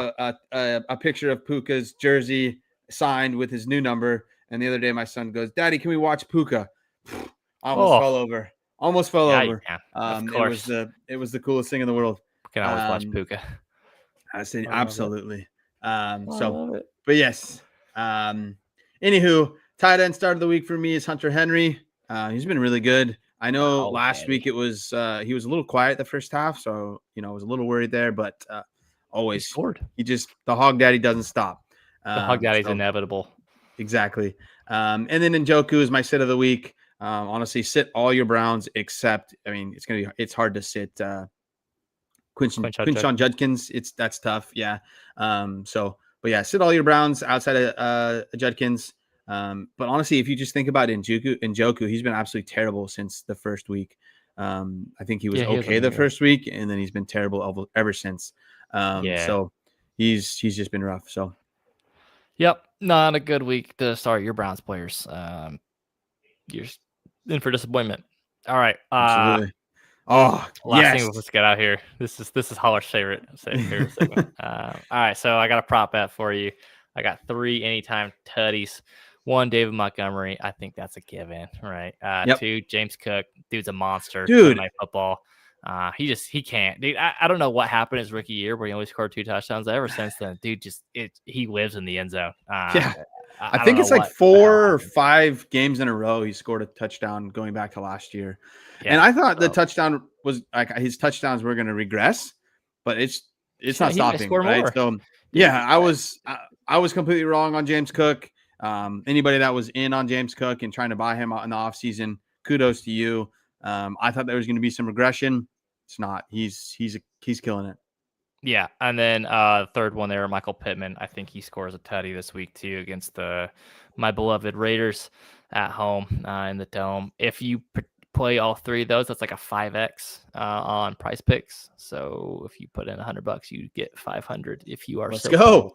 a picture of Puka's jersey signed with his new number. And the other day, my son goes, "Daddy, can we watch Puka?" I almost fell over. Almost fell over. Of course. It was the coolest thing in the world. We can always watch Puka. I said absolutely. But yes. Anywho, tight end start of the week for me is Hunter Henry. He's been really good. I know last week it was he was a little quiet the first half, so I was a little worried there. But always he scored. The Hog Daddy doesn't stop. The Hog Daddy's inevitable. Exactly. And then Njoku is my sit of the week. Honestly, sit all your Browns except it's hard to sit Quinshon Judkins. That's tough. Yeah. But yeah, sit all your Browns outside of Judkins. But honestly, if you just think about Njoku, he's been absolutely terrible since the first week. I think he was okay the first week, and then he's been terrible ever since. So he's just been rough. So, yep, not a good week to start your Browns players. You're in for disappointment. All right. Absolutely. Last thing, let's get out here. This is Holler's favorite segment. All right, so I got a prop bet for you. I got 3 anytime tutties. 1, David Montgomery. I think that's a given, right? 2, James Cook. Dude's a monster. Dude, Night football. He can't. Dude, I don't know what happened his rookie year where he only scored 2 touchdowns. Ever since then, dude, he lives in the end zone. I think it's like 4 or 5 games in a row he scored a touchdown going back to last year. Yeah, and I thought the touchdown was like his touchdowns were going to regress, but it's not stopping, right? More. So yeah, I was completely wrong on James Cook. Anybody that was in on James Cook and trying to buy him out in the offseason, kudos to you. I thought there was going to be some regression. It's not. He's killing it. Yeah, and then third one there, Michael Pittman. I think he scores a tutty this week too against my beloved Raiders at home in the Dome. If you play all 3 of those, that's like a 5x on Prize Picks. So if you put in $100, you get 500. If you are Let's go.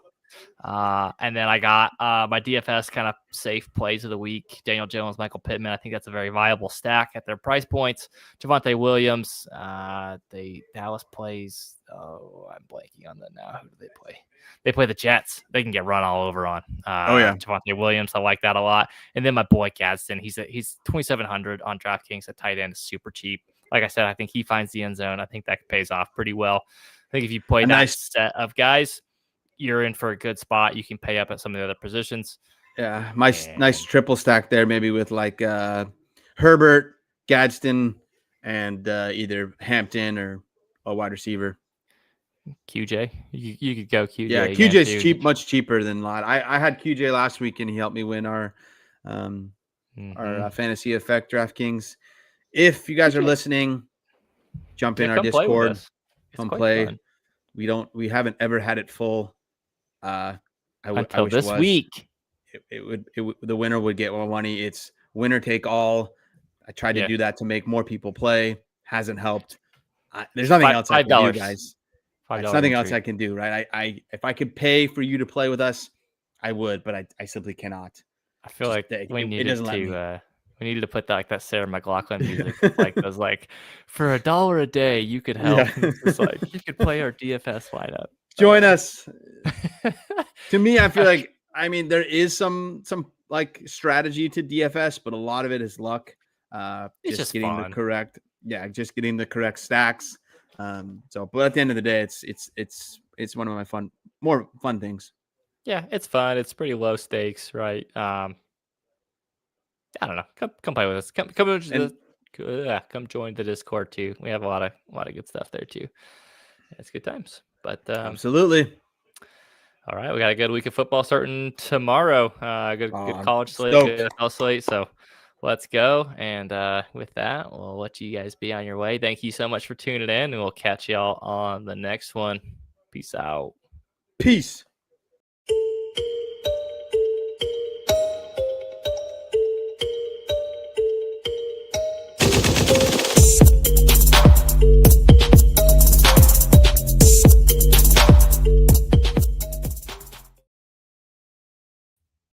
And then I got my DFS kind of safe plays of the week. Daniel Jones, Michael Pittman. I think that's a very viable stack at their price points. Javonte Williams. Dallas plays. Oh, I'm blanking on that now. Who do they play? They play the Jets. They can get run all over on. Javonte Williams. I like that a lot. And then my boy Gadsden. He's 2,700 on DraftKings. At tight end is super cheap. Like I said, I think he finds the end zone. I think that pays off pretty well. I think if you play that set of guys, you're in for a good spot. You can pay up at some of the other positions. Yeah, nice triple stack there, maybe with like Herbert, Gadsden, and either Hampton or a wide receiver. QJ, you could go QJ. Yeah, QJ's cheap, much cheaper than Lott. I had QJ last week and he helped me win our fantasy effect DraftKings. If you guys are listening, jump in our Discord. Come play. Fun. We haven't ever had it full. Until this week, the winner would get more money. It's winner take all. I tried to do that to make more people play. Hasn't helped. There's nothing else I can do, guys. There's nothing else I can do, right? I if I could pay for you to play with us, I would, but I simply cannot. I feel like we needed to put that Sarah McLachlan music, like those for $1 a day you could help. Yeah. It's like you could play our DFS lineup. Join us. To me, I feel like there is some like strategy to DFS, but a lot of it is luck. It's just getting fun. Getting the correct stacks. But at the end of the day, it's one of my more fun things. Yeah, it's fun. It's pretty low stakes, right? I don't know. Come play with us. Come join the Discord too. We have a lot of good stuff there too. It's good times. But absolutely. All right, we got a good week of football starting tomorrow. Good college slate, good NFL slate. So let's go. And with that, we'll let you guys be on your way. Thank you so much for tuning in, and we'll catch y'all on the next one. Peace out. Peace.